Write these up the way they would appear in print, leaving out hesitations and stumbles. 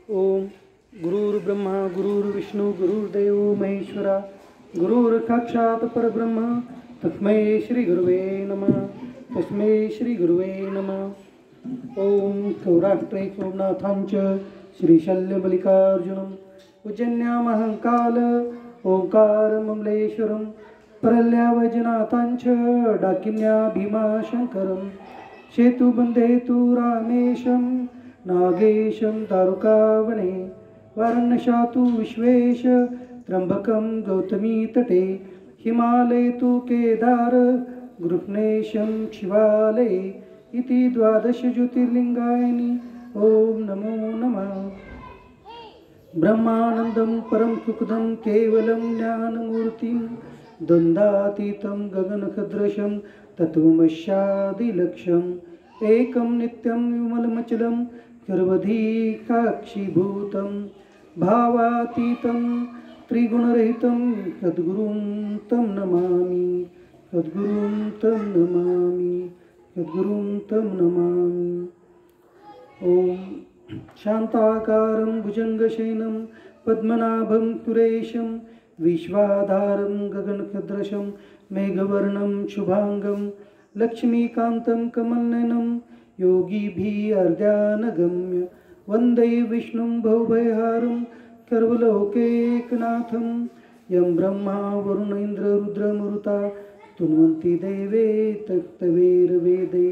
ओम गुरुर्ब्रह्मा गुरुर्विष्णू गुरुर्देव महेश्वरा गुरुर्साक्षात् परब्रह्म तस्मै श्री गुरुवे नमः तस्मै श्री गुरुवे नमः। ओम सौराष्ट्रे सोमनाथांच श्रीशल्यमल्लिकार्जुनं उज्जन्यामहंकाल ओंकारममलेश्वरं परल्यवैजनाथांच डाकिन्या भीमाशंकरं सेतुबंधे तु रामेशं नागेशं दारुकावने वारण्यशातु विश्वेश त्र्यंबकं गौतमी तटे हिमालये तु केदार गृह्णेशं शिवालये इति 12 ज्योतिर्लिंगानि ओम नमो नमः। ब्रह्मानंदं परम सुखदं केवलं ज्ञानमूर्तिं द्वन्द्वातीतं गगनसदृशं तत्त्वमस्यादिलक्ष्यम् एकं नित्यं विमलमचलं सर्वधिकाक्षीभूतं भावातीतं त्रिगुणरहितं सद्गुरुं तं नमामि सद्गुरुं तं नमामि सद्गुरुं तं नमामि। ओम शांताकारं भुजंगशयनं पद्मनाभं सुरेशं विश्वाधारं गगनसदृशं मेघवर्णं शुभांगं लक्ष्मीकान्तं कमलनयनं योगिभिः अर्ध्यानगम्य वन्दे विष्णुं भवभयहारं सर्वलोकैकनाथं यं ब्रह्मा वरुण इंद्र रुद्रमरुता स्तुवन्ति देवे तत्तवेरवेदे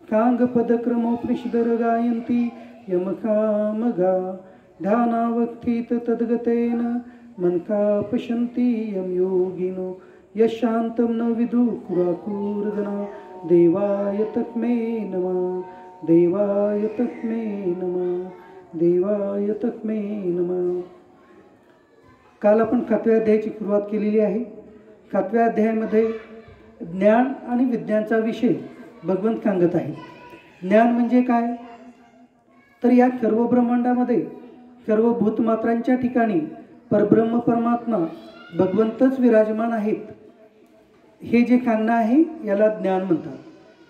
काङ्गपदक्रमोपनिषदर गायन्ति यमकामगा ध्यानावस्थित तद्गतेन मनका पश्यन्ति यं योगिनो यशान्तं न विदुः देवाय तस्मै नमः देवाय तस्मै नमः देवाय तस्मै नमः। काल आपण 7व्या अध्यायाची सुरुवात केलेली आहे। 7व्या अध्यायामध्ये ज्ञान आणि विज्ञानचा विषय भगवंत सांगत आहे। ज्ञान म्हणजे काय, तर या सर्व ब्रह्मांडामध्ये सर्व भूतमात्रांच्या ठिकाणी परब्रह्म परमात्मा भगवंतच विराजमान आहेत, हे जे सांगणं आहे याला ज्ञान म्हणतात।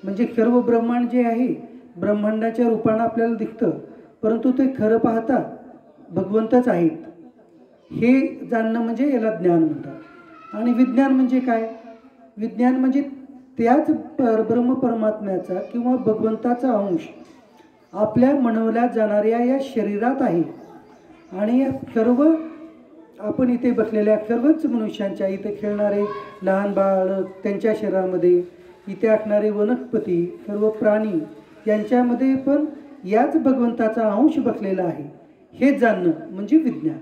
म्हणजे सर्व ब्रह्मांड जे आहे ब्रह्मांडाच्या रूपाने आपल्याला दिसतं, परंतु ते खरं पाहता भगवंतच आहेत हे जाणणं म्हणजे याला ज्ञान म्हणतात। आणि विज्ञान म्हणजे काय, विज्ञान म्हणजे त्याच परब्रह्म परमात्म्याचा किंवा भगवंताचा अंश आपल्या मनवल्या जाणाऱ्या या शरीरात आहे। आणि या सर्व आपण इथे बसलेल्या सर्वच मनुष्यांच्या, इथे खेळणारे लहान बाळ त्यांच्या शरीरामध्ये, इथे असणारे वनस्पती सर्व प्राणी यांच्यामध्ये पण याच भगवंताचा अंश बसलेला आहे हे जाणणं म्हणजे विज्ञान।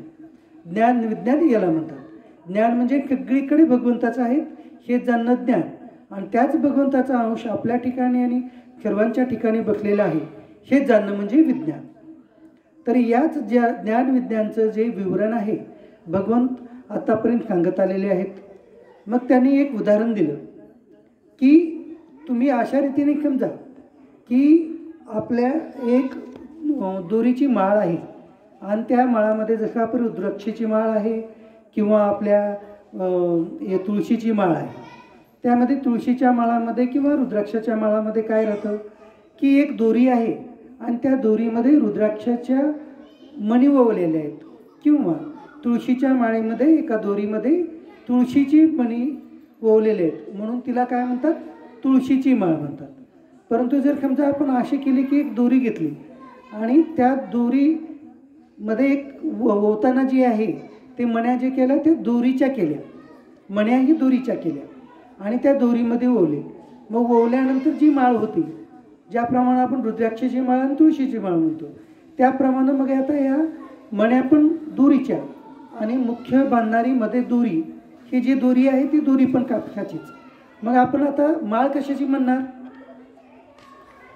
ज्ञान विज्ञान याला म्हणतात। ज्ञान म्हणजे सगळीकडे भगवंताचं आहे हे जाणणं ज्ञान, आणि त्याच भगवंताचा अंश आपल्या ठिकाणी आणि सर्वांच्या ठिकाणी बसलेला आहे हे जाणणं म्हणजे विज्ञान। तर याच ज्या ज्ञान विज्ञानचं जे विवरण आहे भगवंत आतापर्यंत सांगत आलेले आहेत। मग त्यांनी एक उदाहरण दिलं की तुम्ही अशा रीतीने समजा की आपल्या एक दोरीची माळ आहे आणि त्या माळामध्ये जसं आपण रुद्राक्षाची माळ आहे किंवा आपल्या तुळशीची माळ आहे, त्यामध्ये तुळशीच्या माळामध्ये किंवा रुद्राक्षाच्या माळामध्ये काय राहतं की एक दोरी आहे आणि त्या दोरीमध्ये रुद्राक्षाच्या मणी ओवलेल्या आहेत, किंवा तुळशीच्या माळेमध्ये एका दोरीमध्ये तुळशीची मणी ओवलेले आहेत म्हणून तिला काय म्हणतात, तुळशीची माळ म्हणतात। परंतु जर समजा आपण अशी केली की एक दोरी घेतली आणि त्या दोरीमध्ये एक ओवताना जी आहे ते मण्या जे केल्या ते दोरीच्या केल्या, मण्याही दोरीच्या केल्या आणि त्या दोरीमध्ये ओवले। मग ओवल्यानंतर जी माळ होती, ज्याप्रमाणे आपण रुद्राक्षाची माळ आणि तुळशीची माळ म्हणतो त्याप्रमाणे मग आता या मण्या पण दोरीच्या आणि मुख्य बांधणारी मध्ये दोरी, ही जी दोरी आहे ती दोरी पण कापसाचीच। मग आपण आता माळ कशाची म्हणणार,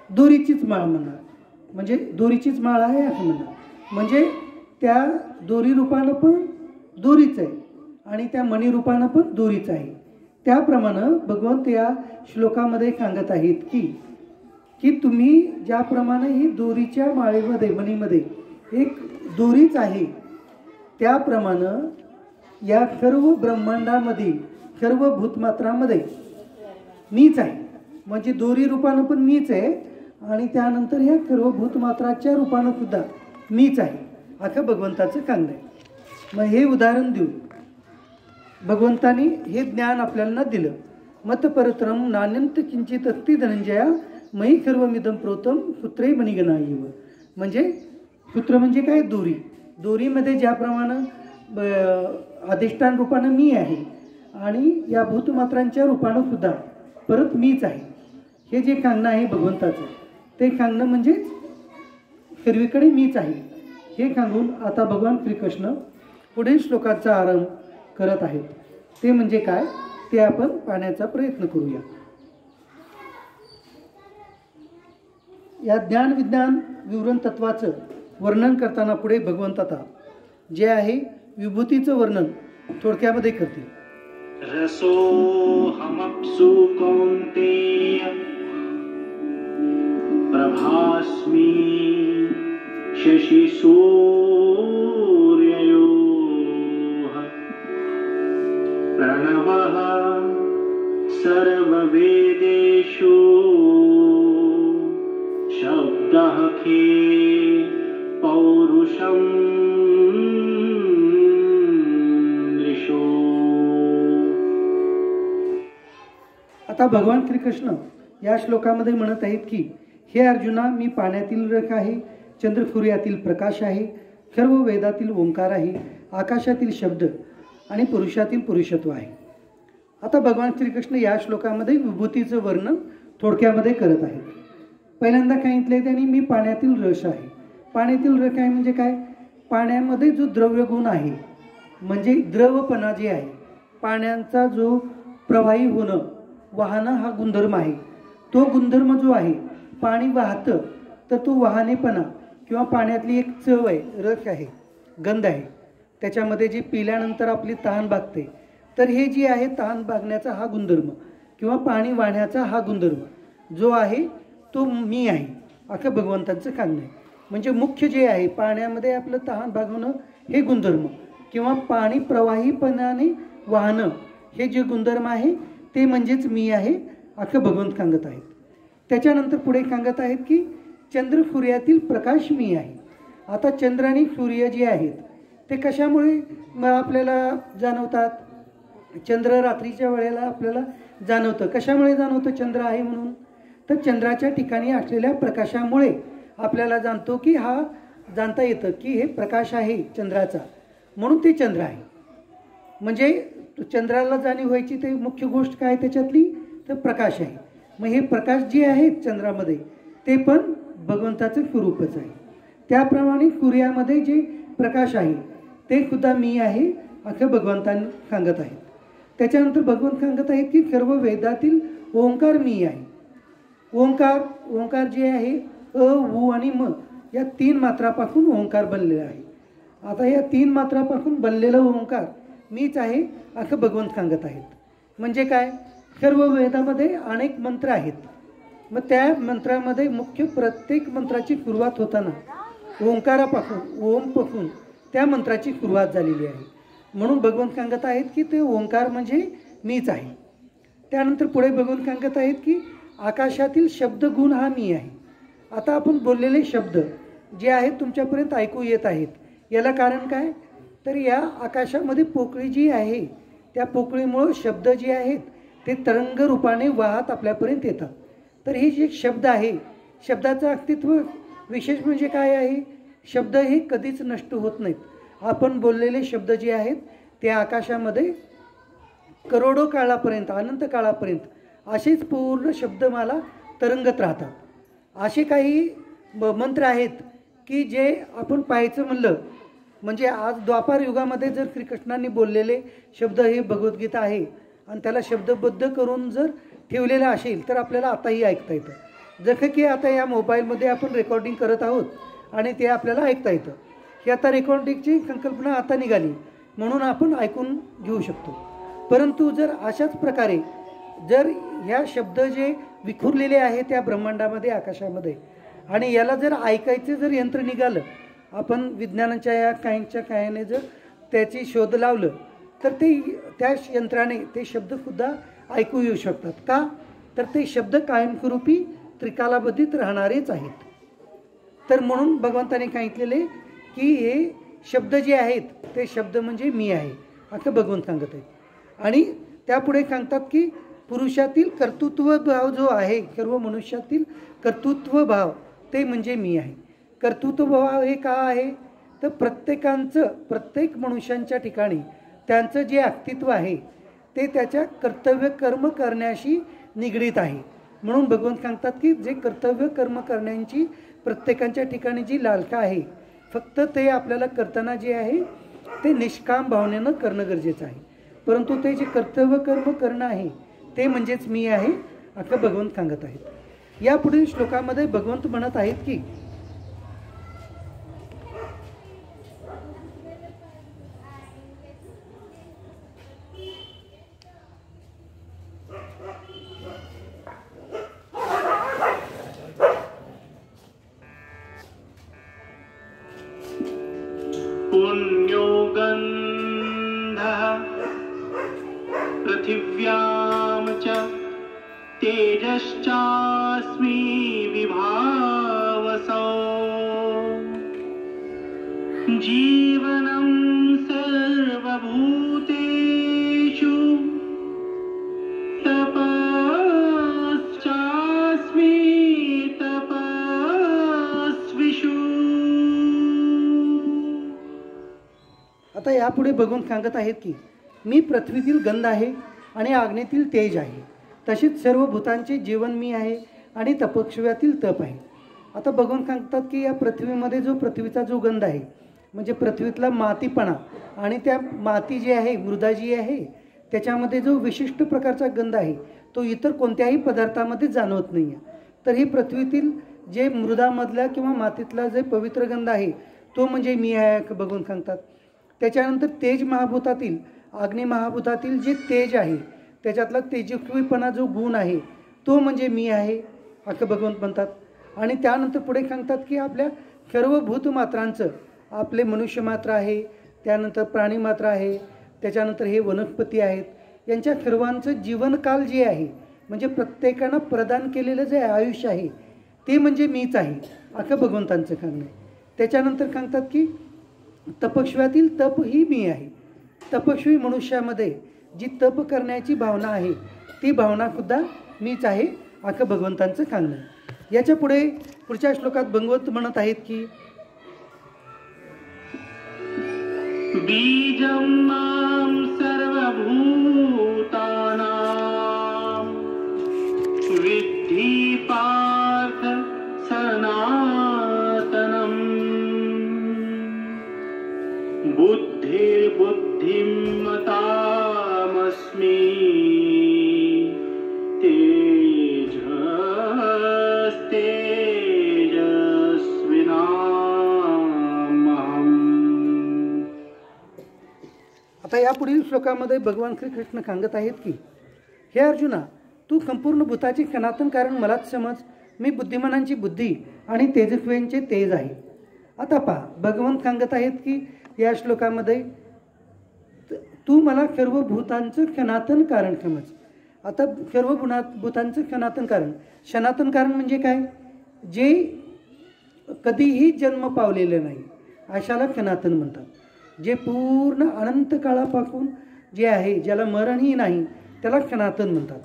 दोरीचीच माळ म्हणणार, म्हणजे दोरीचीच माळ आहे असं म्हणणार। म्हणजे त्या दोरी रूपानं पण दोरीच आहे आणि त्या मणी रूपानं पण दोरीच आहे। त्याप्रमाणे भगवंत या श्लोकामध्ये सांगत आहेत की तुम्ही ज्याप्रमाणे ही दोरीच्या माळेमध्ये मणीमध्ये एक दोरीच आहे, त्याप्रमाणे या सर्व ब्रह्मांडामध्ये सर्व भूतमात्रामध्ये मीच आहे। म्हणजे दोरी रूपानं पण मीच आहे आणि त्यानंतर ह्या सर्व भूतमात्राच्या रूपानं सुद्धा मीच आहे अख्खं भगवंताचं कांग आहे. मग हे उदाहरण देऊ भगवंतानी हे ज्ञान आपल्याला दिलं. मत परतरम नान्यंत किंचित अस्ति धनंजया मयी सर्वमिदं प्रोतम पुत्रे मणिगणाईव. म्हणजे पुत्र म्हणजे काय? दोरी. दोरीमध्ये ज्याप्रमाणे अधिष्ठान रूपानं मी आहे आणि या भूतमात्रांच्या रूपानं सुद्धा परत मीच आहे. हे जे कांगणं आहे भगवंताचं ते कांगणं म्हणजेच सर्वीकडे मीच आहे हे सांगून आता भगवान श्रीकृष्ण पुढील श्लोकाचा आरंभ करत आहेत. ते म्हणजे काय ते आपण पाहण्याचा प्रयत्न करूया. या ज्ञान विज्ञान विवरण तत्वाचं वर्णन करताना पुढे भगवंतता जे आहे विभूतीचं वर्णन थोडक्यामध्ये करते. रसोऽहमप्सु कौन्तेय प्रभास्मि शशि सूर्ययोः प्रणवः सर्ववेदेषु शब्दः खे पौरुषं दृशो. आता भगवान श्रीकृष्ण या श्लोकामध्ये म्हणत आहेत की हे अर्जुना, मी पाण्यातील रख आहे, चंद्रसूर्यातील प्रकाश आहे, सर्व वेदातील ओंकार आहे, आकाशातील शब्द आणि पुरुषातील पुरुषत्व आहे. आता भगवान श्रीकृष्ण या श्लोकामध्ये विभूतीचं वर्णन थोडक्यामध्ये करत आहेत. पहिल्यांदा सांगितले त्यांनी मी पाण्यातील रस आहे. पाण्यातील रस आहे म्हणजे काय? पाण्यामध्ये जो द्रव्य गुण आहे म्हणजे द्रवपणा जे आहे, पाण्याचा जो प्रवाही होणं वाहनं हा गुणधर्म आहे. तो गुणधर्म जो आहे पाणी वाहतं तर तो वाहनेपणा किंवा पाण्यातली एक चव आहे, रस आहे, गंध आहे, त्याच्यामध्ये जे पिल्यानंतर आपली तहान भागते. तर हे जे आहे तहान भागण्याचा हा गुणधर्म किंवा पाणी वाहण्याचा हा गुणधर्म जो आहे तो मी आहे अख्खं भगवंतांचं कांग आहे. म्हणजे मुख्य जे आहे पाण्यामध्ये आपलं तहान भागवणं हे गुणधर्म किंवा पाणी प्रवाहीपणाने वाहणं हे जे गुणधर्म आहे ते म्हणजेच मी आहे अख्खं भगवंत सांगत आहेत. त्याच्यानंतर पुढे सांगत आहेत की चंद्र सूर्यातील प्रकाश मी आहे. आता चंद्र आणि सूर्य जे आहेत ते कशामुळे आपल्याला जाणवतात? चंद्र रात्रीच्या वेळेला आपल्याला जाणवतं. कशामुळे जाणवतं चंद्र आहे म्हणून? तर चंद्राच्या ठिकाणी असलेल्या प्रकाशामुळे आपल्याला जाणतो की हा जाणता येतं की हे प्रकाश आहे चंद्राचा म्हणून ते चंद्र आहे. म्हणजे चंद्राला जाणीव व्हायची ते मुख्य गोष्ट काय त्याच्यातली? तर प्रकाश आहे. मग हे प्रकाश जे आहेत चंद्रामध्ये ते पण भगवंताचं स्वरूपच आहे. त्याप्रमाणे सूर्यामध्ये जे प्रकाश आहे ते सुद्धा मी आहे असं भगवंतांनी सांगत आहेत. त्याच्यानंतर भगवंत सांगत आहेत की सर्व वेदातील ओंकार मी आहे. ओंकार जे आहे अ, उ आणि म या 3 मात्रापासून ओंकार बनलेला आहे. आता या 3 मात्रापासून बनलेलं ओंकार मीच आहे असं भगवंत सांगत आहेत. म्हणजे काय? सर्व वेदामध्ये अनेक मंत्र आहेत. मग त्या मंत्रामध्ये मुख्य प्रत्येक मंत्राची सुरुवात होताना ओंकारापासून ओमपासून त्या मंत्राची सुरुवात झालेली आहे. म्हणून भगवंत सांगत आहेत की ते ओंकार म्हणजे मीच आहे. त्यानंतर पुढे भगवंत सांगत आहेत की आकाशातील शब्दगुण हा मी आहे. आता आपण बोललेले शब्द जे आहेत तुमच्यापर्यंत ऐकू येत आहेत याला कारण काय? तर या आकाशामध्ये पोकळी जी आहे त्या पोकळीमुळं शब्द जे आहेत ते तरंग रूपाने वाहत आपल्यापर्यंत येतात. तर हे जे शब्द आहे शब्दाचं अस्तित्व विशेष म्हणजे काय आहे? शब्द हे कधीच नष्ट होत नाहीत. आपण बोललेले शब्द जे आहेत ते आकाशामध्ये करोडो काळापर्यंत अनंत काळापर्यंत असेच पूर्ण शब्दमाला तरंगत राहतात. असे काही मंत्र आहेत की जे आपण पाहायचं म्हणलं म्हणजे आज द्वापार युगामध्ये जर श्रीकृष्णांनी बोललेले शब्द हे भगवद्गीता आहे आणि त्याला शब्दबद्ध करून जर ठेवलेलं असेल तर आपल्याला आताही ऐकता येतं. जसं की आता या मोबाईलमध्ये आपण रेकॉर्डिंग करत आहोत आणि ते आपल्याला ऐकता येतं. ही आता रेकॉर्डिंगची संकल्पना आता निघाली म्हणून आपण ऐकून घेऊ शकतो. परंतु जर अशाच प्रकारे जर ह्या शब्द जे विखुरलेले आहे त्या ब्रह्मांडामध्ये आकाशामध्ये आणि याला जर ऐकायचं जर यंत्र निघालं आपण विज्ञानाच्या या काहीने जर त्याची शोध लावलं तर ते त्या यंत्राने ते शब्दसुद्धा ऐकू येऊ शकतात. का? तर ते शब्द कायमस्वरूपी त्रिकालाबद्धीत राहणारेच आहेत. तर म्हणून भगवंताने सांगितलेले की हे शब्द जे आहेत ते शब्द म्हणजे मी आहे असं भगवंत सांगत आहेत. आणि त्यापुढे सांगतात की पुरुषातील कर्तृत्व भाव जो आहे, सर्व मनुष्यातील कर्तृत्व भाव ते म्हणजे मी आहे. कर्तृत्व भाव हे का आहे तर प्रत्येक मनुष्यांच्या ठिकाणी त्यांचं जे अस्तित्व आहे ते त्याच्या कर्तव्य कर्म करण्याशी निगडीत आहे. म्हणून भगवंत सांगतात की जे कर्तव्य कर्म करण्याची प्रत्येकाच्या ठिकाणी जी लालसा आहे, फक्त ते आपल्याला करताना जे आहे ते निष्काम भावनेनं करणं गरजेचं आहे. परंतु ते जे कर्तव्य कर्म करणं आहे ते म्हणजेच मी आहे असं भगवंत सांगत आहेत. या पुढील श्लोकामध्ये भगवंत म्हणत आहेत की पुण्यो गन्धः पृथिव्यां च तेजश्चास्मि विभावसौ जीवनं सर्वभूतेषु तपश्चास्मि तपस्विषु. आता यापुढे भगवंत सांगत आहेत की मी पृथ्वीतील गंध आहे आणि अग्नीतील तेज आहे, तसेच सर्व भूतांचे जीवन मी आहे आणि तपस्व्यातील तप आहे. आता भगवंत सांगतात की या पृथ्वीमध्ये जो पृथ्वीचा जो गंध आहे म्हणजे पृथ्वीतला मातीपणा आणि त्या माती जी आहे, मृदा जी आहे, त्याच्यामध्ये जो विशिष्ट प्रकारचा गंध आहे तो इतर कोणत्याही पदार्थामध्ये जाणवत नाही आहे. तर ही पृथ्वीतील जे मृदामधल्या किंवा मातीतला जे पवित्र गंध आहे तो म्हणजे मी आहे भगवंत सांगतात. त्याच्यानंतर तेज महाभूतातील, अग्नी महाभूतातील जे तेज आहे त्याच्यातला तेजस्वीपणा जो गुण आहे तो म्हणजे मी आहे असं भगवंत म्हणतात. आणि त्यानंतर पुढे सांगतात की आपल्या सर्व भूतमात्रांचं, आपले मनुष्य मात्र आहे, त्यानंतर प्राणी मात्र आहे, त्याच्यानंतर हे वनस्पती आहेत, यांच्या सर्वांचं जीवनकाल जे आहे म्हणजे प्रत्येकानं प्रदान केलेलं जे आयुष्य आहे ते म्हणजे मीच आहे असं भगवंतांचं सांगणं आहे. त्याच्यानंतर सांगतात की तपस्व्यातील तप ही मी आहे. तपस्वी मनुष्यामध्ये जी तप करण्याची भावना आहे ती भावनासुद्धा मीच आहे असं भगवंतांचं सांगणं आहे. याच्या पुढच्या श्लोकात भगवंत म्हणत आहेत की बीजं मां सर्वभूतानां विद्धि पार्थ सनातनम् बुद्धिर्बुद्धिमतामस्मि तेजस्तेजस्विनामहम्. आता या पुढील श्लोकामध्ये भगवान श्रीकृष्ण सांगत आहेत की हे अर्जुना, तू संपूर्ण भूताचे सनातन कारण मलाच समज. मी बुद्धिमानांची बुद्धी आणि तेजस्वींचे तेज आहे. आता पहा, भगवंत सांगत आहेत की या श्लोकामध्ये तू मला सर्व भूतांचं सनातन कारण समज. आता सर्व भूतांचं सनातन कारण म्हणजे काय, जे कधीही जन्म पावलेलं नाही अशाला सनातन म्हणतात. जे पूर्ण अनंत काळापासून जे आहे, ज्याला मरणही नाही त्याला सनातन म्हणतात.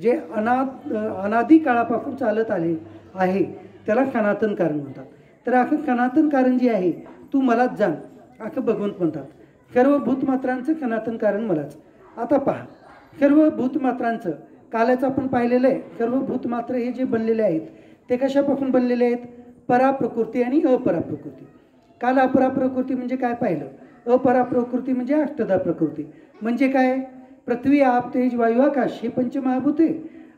जे अनादी काळापासून चालत आले आहे त्याला सनातन कारण म्हणतात. तर असं सनातन कारण जे आहे तू मलाच जाण असं भगवंत म्हणतात. सर्व भूतमात्रांचं सनातन कारण मलाच. आता पहा, सर्व भूतमात्रांचं कालच आपण पाहिलेलं आहे. सर्व भूतमात्र हे जे बनलेले आहेत ते कशापासून बनलेले आहेत, पराप्रकृती आणि अपराप्रकृती. काल अपराप्रकृती म्हणजे काय पाहिलं, अपराप्रकृती म्हणजे अष्टधा प्रकृती. म्हणजे काय, पृथ्वी आप तेज वायू आकाश हे पंचमहाभूते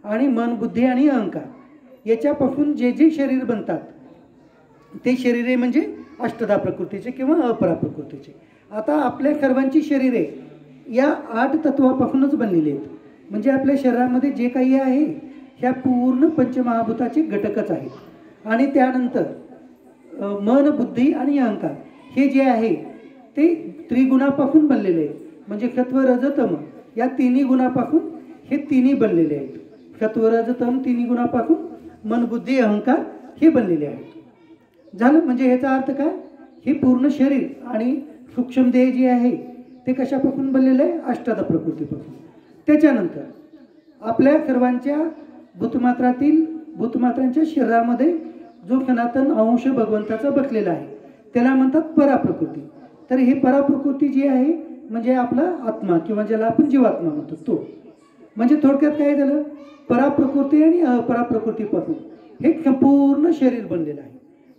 आणि मन बुद्धी आणि अहंकार याच्यापासून जे जे शरीर बनतात ते शरीरे म्हणजे अष्टधा प्रकृतीचे किंवा अपराप्रकृतीचे. आता आपल्या सर्वांची शरीरे या 8 तत्वापासूनच बनलेली आहेत. म्हणजे आपल्या शरीरामध्ये जे काही आहे ह्या पूर्ण पंचमहाभूताचे घटकच आहेत. आणि त्यानंतर मन बुद्धी आणि अहंकार हे जे आहे ते त्रिगुणापासून बनलेले आहे. म्हणजे सत्व रज तम या तिन्ही गुणापासून हे तिन्ही बनलेले आहेत. सत्व रज तम तिन्ही गुणापासून मन बुद्धी अहंकार हे बनलेले आहेत. झालं. म्हणजे ह्याचा अर्थ काय, हे पूर्ण शरीर आणि सूक्ष्म देह जे आहे ते कशापासून बनलेलं आहे? अष्टादश प्रकृतीपासून. त्याच्यानंतर आपल्या सर्वांच्या भूतमात्रांच्या शरीरामध्ये जो सनातन अंश भगवंताचा बसलेला आहे त्याला म्हणतात पराप्रकृती. तर हे पराप्रकृती जी आहे म्हणजे आपला आत्मा किंवा ज्याला आपण जीवात्मा म्हणतो तो. म्हणजे थोडक्यात काय झालं? पराप्रकृती आणि अपराप्रकृतीपासून हे संपूर्ण शरीर बनलेलं आहे.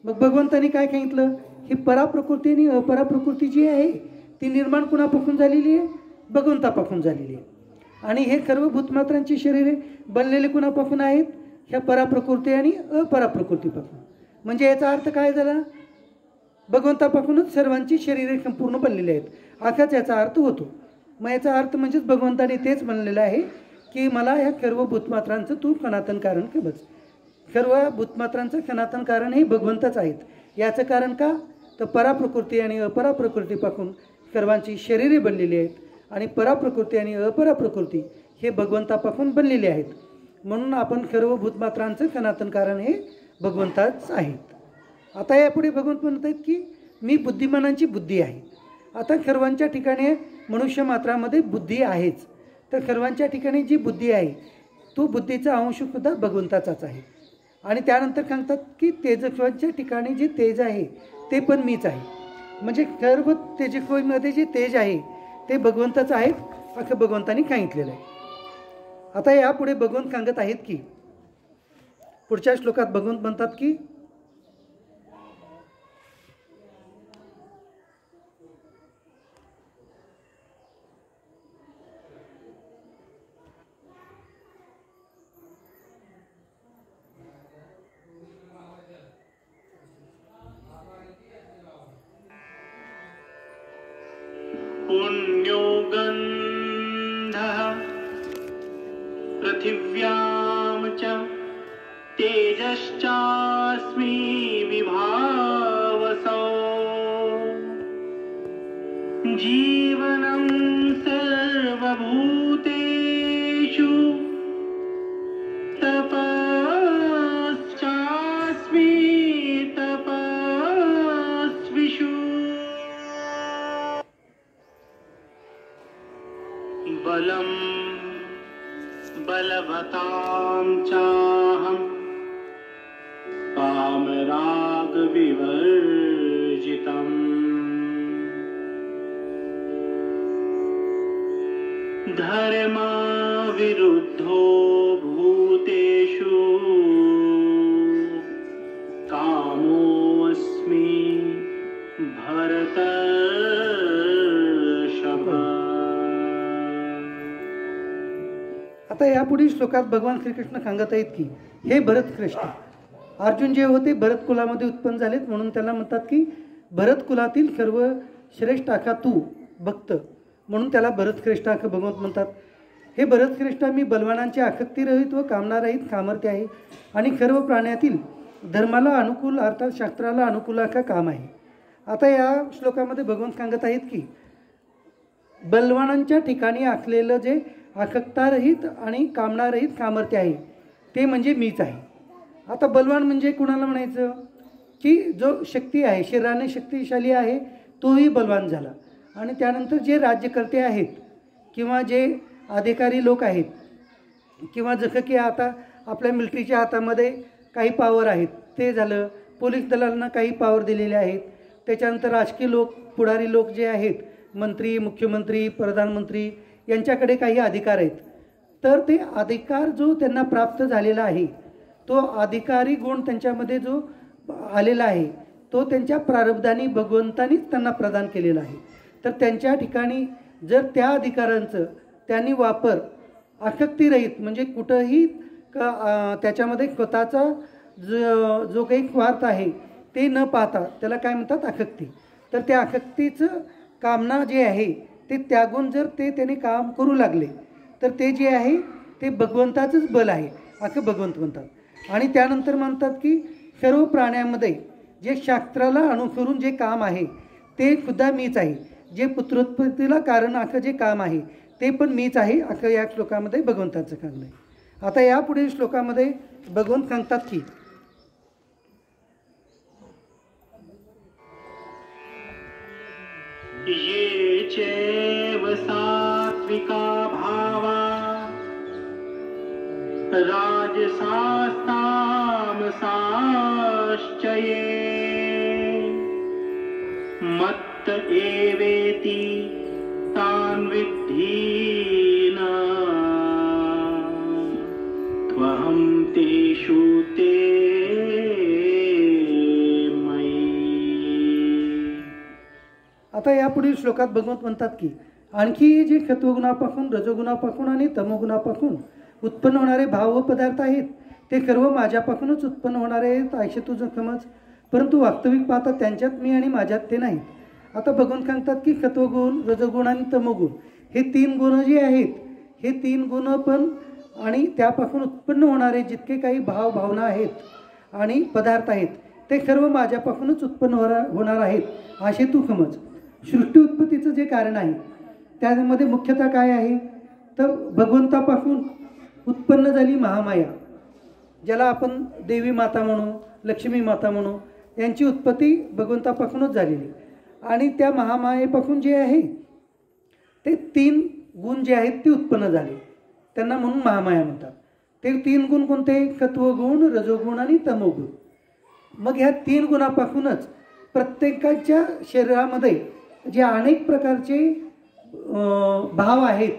मग भगवंतानी काय सांगितलं? ही पराप्रकृती आणि अपराप्रकृती जी आहे ती निर्माण कुणापासून झालेली आहे? भगवंतापासून झालेली आहे. आणि हे सर्व भूतमात्रांची शरीरे बनलेले कुणापासून आहेत? ह्या पराप्रकृती आणि अपराप्रकृतीपासून. म्हणजे याचा अर्थ काय झाला? भगवंतापासूनच सर्वांची शरीरे संपूर्ण बनलेली आहेत असाच याचा अर्थ होतो. मग याचा अर्थ म्हणजेच भगवंताने तेच म्हणलेलं आहे की मला ह्या सर्व भूतमात्रांचं तू सनातन कारण समज. सर्व भूतमात्रांचं सनातन कारण हे भगवंतच आहेत. याचं कारण का? तर पराप्रकृती आणि अपराप्रकृतीपासून सर्वांची शरीरे बनलेली आहेत आणि पराप्रकृती आणि अपराप्रकृती हे भगवंतापासून बनलेले आहेत. म्हणून आपण सर्व भूतमात्रांचं सनातन कारण हे भगवंताच आहेत. आता यापुढे भगवंत म्हणत आहेत की मी बुद्धिमानांची बुद्धी आहे. आता सर्वांच्या ठिकाणी मनुष्य मात्रामध्ये बुद्धी आहेच. तर सर्वांच्या ठिकाणी जी बुद्धी आहे तो बुद्धीचा अंशसुद्धा भगवंताचाच आहे. आणि त्यानंतर सांगतात की तेजस्वांच्या ठिकाणी जे तेज आहे ते पण मीच आहे. म्हणजे सर्व तेजस्वीमध्ये जे तेज आहे ते भगवंताचं आहे असं भगवंतांनी सांगितलेलं आहे. आता यापुढे भगवंत सांगत आहेत की पुढच्या श्लोकात भगवंत म्हणतात की पुण्यो गन्धः पृथिव्यां च तेजश्चास्मि विभावसौ जीवनं सर्वभूतेषु तपश्चास्मि तपस्विषु बलं बलवतां चाहं कामरागविवर्जितम् धर्मविरुद्धो भूतेषु कामोऽस्मि भरतर्षभ. आता यापुढील श्लोकात भगवान श्रीकृष्ण सांगत आहेत की हे भरत श्रेष्ठ, अर्जुन जे होते भरत कुलामध्ये उत्पन्न झालेत म्हणून त्याला म्हणतात की भरत कुलातील सर्व श्रेष्ठ आखा तू भक्त, म्हणून त्याला भरत श्रेष्ठ आखा भगवंत म्हणतात. हे भरत श्रेष्ठ, मी बलवानांचे आसक्तीरहित व कामनारहित सामर्थ्य आहे आणि सर्व प्राण्यातील धर्माला अनुकूल अर्थात शास्त्राला अनुकूल आखा काम आहे. आता या श्लोकामध्ये भगवंत सांगत आहेत की बलवानांच्या ठिकाणी असलेलं जे आसक्तारहित आणि कामनारहित सामर्थ्य आहे ते म्हणजे मीच आहे. आता बलवान म्हणजे कुणाला म्हणायचं की जो शक्ती आहे, शरीराने शक्तिशाली आहे तोही बलवान झाला. आणि त्यानंतर जे राज्यकर्ते आहेत किंवा जे अधिकारी लोक आहेत किंवा जसं की आता आपल्या मिलिटरीच्या हातामध्ये काही पॉवर आहेत ते झालं, पोलीस दलांना काही पॉवर दिलेले आहेत. त्याच्यानंतर राजकीय लोक, पुढारी लोक जे आहेत, मंत्री, मुख्यमंत्री, प्रधानमंत्री यांच्याकडे काही अधिकार आहेत. तर ते अधिकार जो त्यांना प्राप्त झालेला आहे तो अधिकारी गुण त्यांच्यामध्ये जो आलेला आहे तो त्यांच्या प्रारब्धाने भगवंतानीच त्यांना प्रदान केलेला आहे. तर त्यांच्या ठिकाणी जर त्या अधिकारांचं त्यांनी वापर आसक्तीरहित म्हणजे कुठंही त्याच्यामध्ये स्वतःचा जो काही स्वार्थ आहे ते न पाहता त्याला काय म्हणतात आसक्ती. तर त्या आसक्तीचं कामना जे आहे ते त्यागून जर ते त्याने काम करू लागले तर ते जे आहे ते भगवंताचंच बल आहे असं भगवंत म्हणतात. आणि त्यानंतर म्हणतात की सर्व प्राण्यांमध्ये जे शास्त्राला अनुसरून जे काम आहे ते सुद्धा मीच आहे. जे पुत्रोत्पत्तीला कारण असं जे काम आहे ते पण मीच आहे असं या श्लोकामध्ये भगवंताचं सांगणं आहे. आता यापुढील श्लोकामध्ये भगवंत सांगतात की ये चैव सात्विका भावा राजसास्तामसाश्च ये मत्त एवेति तान् विद्धि न त्वहं तेषु ते आता यापुढील श्लोकात भगवंत म्हणतात की आणखी जे सत्वगुणापासून रजोगुणापासून आणि तमोगुणापासून उत्पन्न होणारे भाव व पदार्थ आहेत ते सर्व माझ्यापासूनच उत्पन्न होणारे आहेत असे तुझं समज, परंतु वास्तविक पाहता त्यांच्यात मी आणि माझ्यात ते नाही. आता भगवंत सांगतात की सत्वगुण, रजोगुण आणि तमोगुण हे तीन गुण जे आहेत हे तीन गुण पण आणि त्यापासून उत्पन्न होणारे जितके काही भाव भावना आहेत आणि पदार्थ आहेत ते सर्व माझ्यापासूनच उत्पन्न होणार आहेत असे तू समज. सृष्टी उत्पत्तीचं जे कारण आहे त्यामध्ये मुख्यतः काय आहे तर भगवंतापासून उत्पन्न झाली महामाया, ज्याला आपण देवी माता म्हणू, लक्ष्मी माता म्हणू, यांची उत्पत्ती भगवंतापासूनच झालेली. आणि त्या महामायेपासून जे आहे ते तीन गुण जे आहेत ते उत्पन्न झाले, त्यांना म्हणून महामाया म्हणतात. ते तीन गुण कोणते? सत्वगुण, रजोगुण आणि तमोगुण. मग ह्या तीन गुणापासूनच प्रत्येकाच्या शरीरामध्ये जे अनेक प्रकारचे भाव आहेत,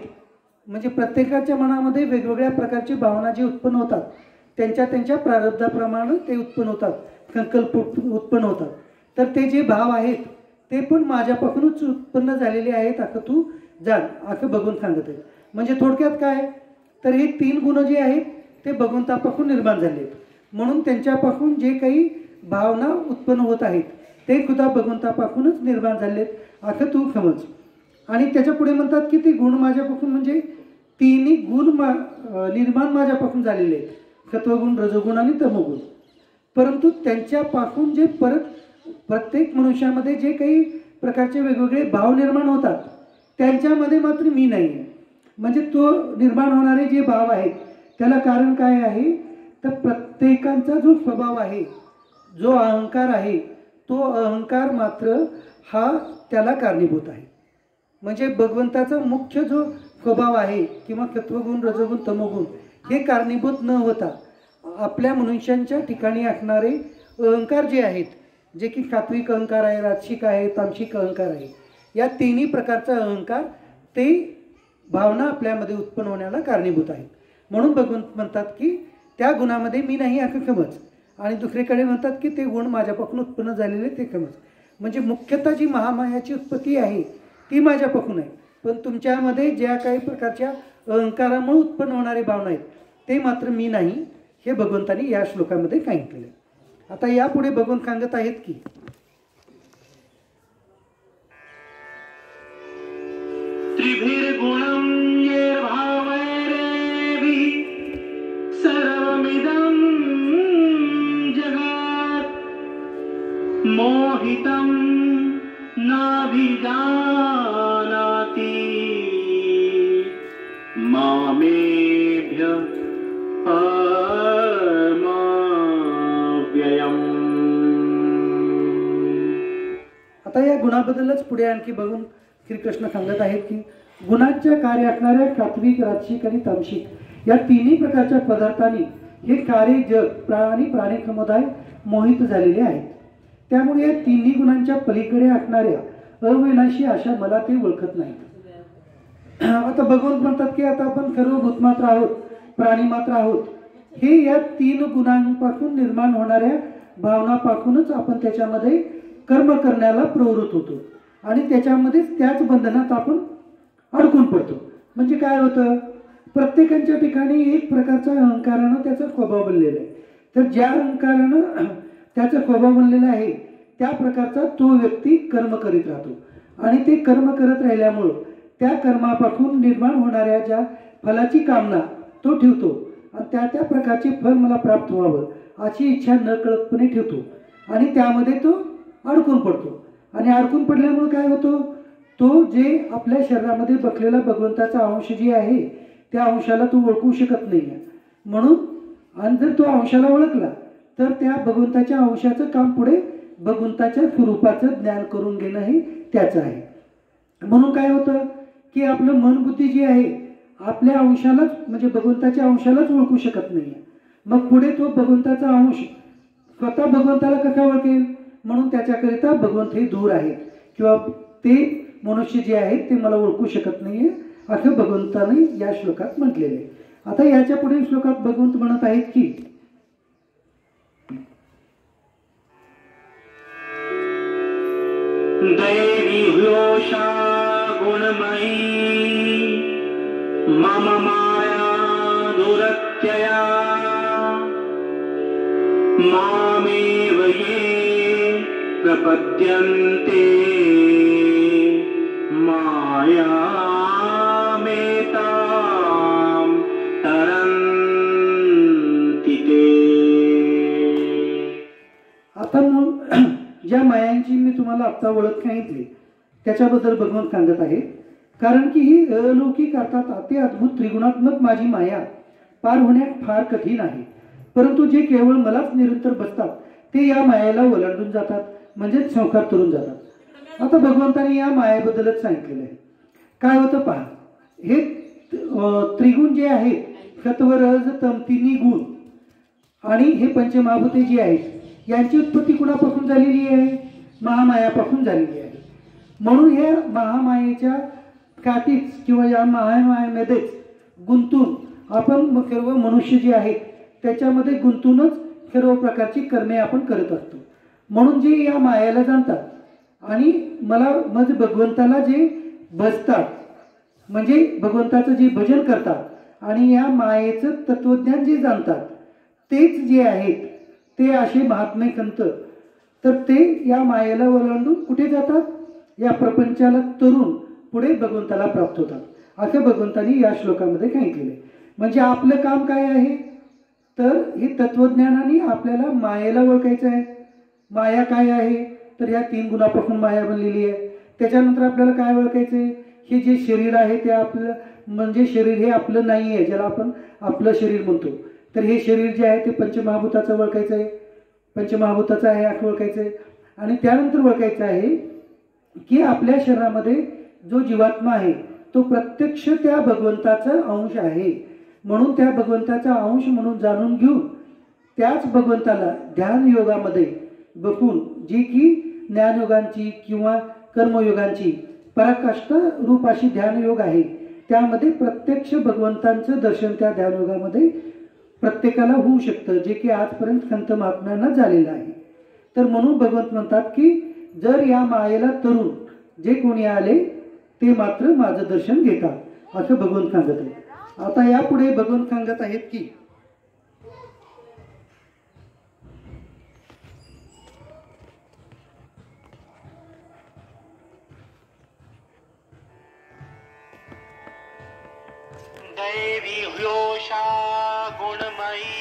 म्हणजे प्रत्येकाच्या मनामध्ये वेगवेगळ्या प्रकारची भावना जी उत्पन्न होतात त्यांच्या प्रारब्धाप्रमाणे ते उत्पन्न होतात, संकल्प उत्पन्न होतात. तर ते जे भाव आहेत ते पण माझ्यापासूनच उत्पन्न झालेले आहेत असं तू जाण, असं भगवंत सांगत आहे. म्हणजे थोडक्यात काय तर हे तीन गुण जे आहेत ते भगवंतापासून निर्माण झाले आहेत, म्हणून त्यांच्यापासून जे काही भावना उत्पन्न होत आहेत ते सुद्धा भगवंतापासूनच निर्माण झालेत असं तू समज. आणि त्याच्या पुढे म्हणतात की ते गुण माझ्यापासून म्हणजे तिन्ही गुण निर्माण माझ्यापासून झालेले आहेत, सत्वगुण, रजोगुण आणि तमोगुण. परंतु त्यांच्यापासून जे परत प्रत्येक मनुष्यामध्ये जे काही प्रकारचे वेगवेगळे भाव निर्माण होतात त्यांच्यामध्ये मात्र मी नाही आहे. म्हणजे तो निर्माण होणारे जे भाव आहेत त्याला कारण काय आहे तर प्रत्येकाचा जो स्वभाव आहे, जो अहंकार आहे, तो अहंकार मात्र हा त्याला कारणीभूत आहे. म्हणजे भगवंताचा मुख्य जो स्वभाव आहे किंवा सत्वगुण, रजोगुण, तमोगुण हे कारणीभूत न होता आपल्या मनुष्यांच्या ठिकाणी असणारे अहंकार जे आहेत, जे की सात्विक अहंकार आहे, राजसिक आहे, तामसिक अहंकार आहे, या तिन्ही प्रकारचा अहंकार ते भावना आपल्यामध्ये उत्पन्न होण्याला कारणीभूत आहेत. म्हणून भगवंत म्हणतात की त्या गुणामध्ये मी नाही असं समज. आणि दुसरीकडे म्हणतात की ते गुण माझ्यापासून उत्पन्न झालेले ते समज. म्हणजे मुख्यतः जी महामायाची उत्पत्ती आहे ती माझ्यापासून आहे, पण तुमच्यामध्ये ज्या काही प्रकारच्या अहंकारामुळे उत्पन्न होणारे भावना आहेत ते मात्र मी नाही, हे भगवंतांनी या श्लोकामध्ये सांगितलेले. आता यापुढे भगवंत सांगत आहेत की त्रिभिर्गुणं येर्भावैरेभिः सर्वमिदं जगत् मोहितं नाभिजानाति मामेभ्य अमाव्ययम्. आता या गुणाबद्दलच पुढे आणखी बघून श्रीकृष्ण सांगत आहेत की गुणांच्या कार्य असणाऱ्या सात्विक, राजसिक आणि तामसिक या तिन्ही प्रकारच्या पदार्थांनी हे सारे जग आणि प्राणी समुदाय मोहित झालेले आहेत. त्यामुळे या तिन्ही गुणांच्या पलीकडे असणाऱ्या अविनाशी अशा मला ते ओळखत नाहीत. आता भगवंत म्हणतात की आता आपण सर्व भूतमात्र आहोत, प्राणी मात्र आहोत. हे या तीन गुणांपासून निर्माण होणाऱ्या भावनापासूनच आपण त्याच्यामध्ये कर्म करण्याला प्रवृत्त होतो आणि त्याच्यामध्येच त्याच बंधनात आपण अडकून पडतो. म्हणजे काय होतं, प्रत्येकाच्या ठिकाणी एक प्रकारचा अहंकारानं त्याचा स्वभाव बनलेला आहे. तर ज्या अहंकारानं त्याचा स्वभाव बनलेला आहे त्या प्रकारचा तो व्यक्ती कर्म करीत राहतो आणि ते कर्म करत राहिल्यामुळं त्या कर्मापासून निर्माण होणाऱ्या ज्या फलाची कामना तो ठेवतो आणि त्या प्रकारचे फल मला प्राप्त व्हावं अशी इच्छा न कळतपणे ठेवतो आणि त्यामध्ये तो अडकून पडतो. आणि अडकून पडल्यामुळे काय होतो, तो जे आपल्या शरीरामध्ये बसलेला भगवंताचा अंश जे आहे त्या अंशाला तो ओळखू शकत नाही. म्हणून आणि जर तो अंशाला ओळखला तर त्या भगवंताच्या अंशाचं काम पुढे भगवंताच्या स्वरूपाचं ज्ञान करून घेणं हे त्याचं आहे. म्हणून काय होतं की आपलं मन बुद्धी जी आहे आपल्या अंशालाच म्हणजे भगवंताच्या अंशालाच ओळखू शकत नाही. मग पुढे तो भगवंताचा अंश स्वतः भगवंताला कसा ओळखेल? म्हणून त्याच्याकरिता भगवंत हे दूर आहेत किंवा ते मनुष्य जे आहेत ते मला ओळखू शकत नाहीये असं भगवंताने या श्लोकात म्हटलेले आहे. आता याच्या पुढील श्लोकात भगवंत म्हणत आहेत की दैवी ह्योषा गुणमयी मम माया दुरत्यया मामेव ये प्रपद्यन्ते मायामेतां तरन्ति ते. आता मग ज्या मायांची मी तुम्हाला आत्ता ओळख सांगितली त्याच्याबद्दल भगवंत सांगत आहे. कारण की ही अलौकिक अर्थात अति अद्भुत त्रिगुणात्मक माझी माया पार होण्यात फार कठीण आहे. परंतु जे केवळ मलाच निरंतर बसतात ते या मायेला ओलांडून जातात म्हणजे संसार तरून जातात. आता भगवंताने या मायेबद्दलच सांगितलेलं आहे. काय होतं पहा, हे त्रिगुण जे आहेत सत्व रज तम तिन्ही गुण आणि हे पंचमहाभूते जी आहेत यांची उत्पत्ती कुणापासून झालेली आहे? महामायापासून झालेली आहे. म्हणून हे महामायेच्या काठीच किंवा या महामायेमध्येच गुंतून आपण सर्व मनुष्य जे आहेत त्याच्यामध्ये गुंतूनच सर्व प्रकारची कर्मे आपण करत असतो. म्हणून जे या मायाला जाणतात आणि मला म्हणजे भगवंताला जे भजतात म्हणजे भगवंताचं जे भजन करतात आणि या मायेचं तत्वज्ञान जे जाणतात तेच जे आहेत ते असे महात्मे संत तर ते या मायेला ओलांडून कुठे जातात? या प्रपंचाला तरून पुढे भगवंताला प्राप्त होतात असं भगवंतांनी या श्लोकामध्ये सांगितलेलं आहे. म्हणजे आपलं काम काय आहे तर हे तत्वज्ञानाने आपल्याला मायेला ओळखायचं आहे. माया काय आहे तर या 3 गुणापासून माया बनलेली आहे. त्याच्यानंतर आपल्याला काय ओळखायचं आहे? हे जे शरीर आहे ते आपलं म्हणजे शरीर हे आपलं नाही आहे ज्याला आपण आपलं शरीर म्हणतो. तर हे शरीर जे आहे ते पंचमहाभूताचं ओळखायचं आहे. पंचमहाभूताचं आहे असं ओळखायचं आहे. आणि त्यानंतर ओळखायचं आहे की आपल्या शरीरामध्ये जो जीवात्मा आहे तो प्रत्यक्ष त्या भगवंताचा अंश आहे. म्हणून त्या भगवंताचा अंश म्हणून जाणून घेऊन त्याच भगवंताला ध्यान योगामध्ये बघून जी की ज्ञानयोगांची किंवा कर्मयोगांची पराकाष्ठा रूप अशी ध्यानयोग आहे त्यामध्ये प्रत्यक्ष भगवंतांचं दर्शन त्या ध्यानयोगामध्ये प्रत्येकाला होऊ शकतं जे की आजपर्यंत संत महात्म्यांना झालेलं आहे. तर म्हणून भगवंत म्हणतात की जर या मायेला तरून जे कोणी आले ते मात्र माझं दर्शन घेतात असं भगवंत सांगत आहेत. आता यापुढे भगवंत सांगत आहेत की दैवी ह्योषा गुणमयी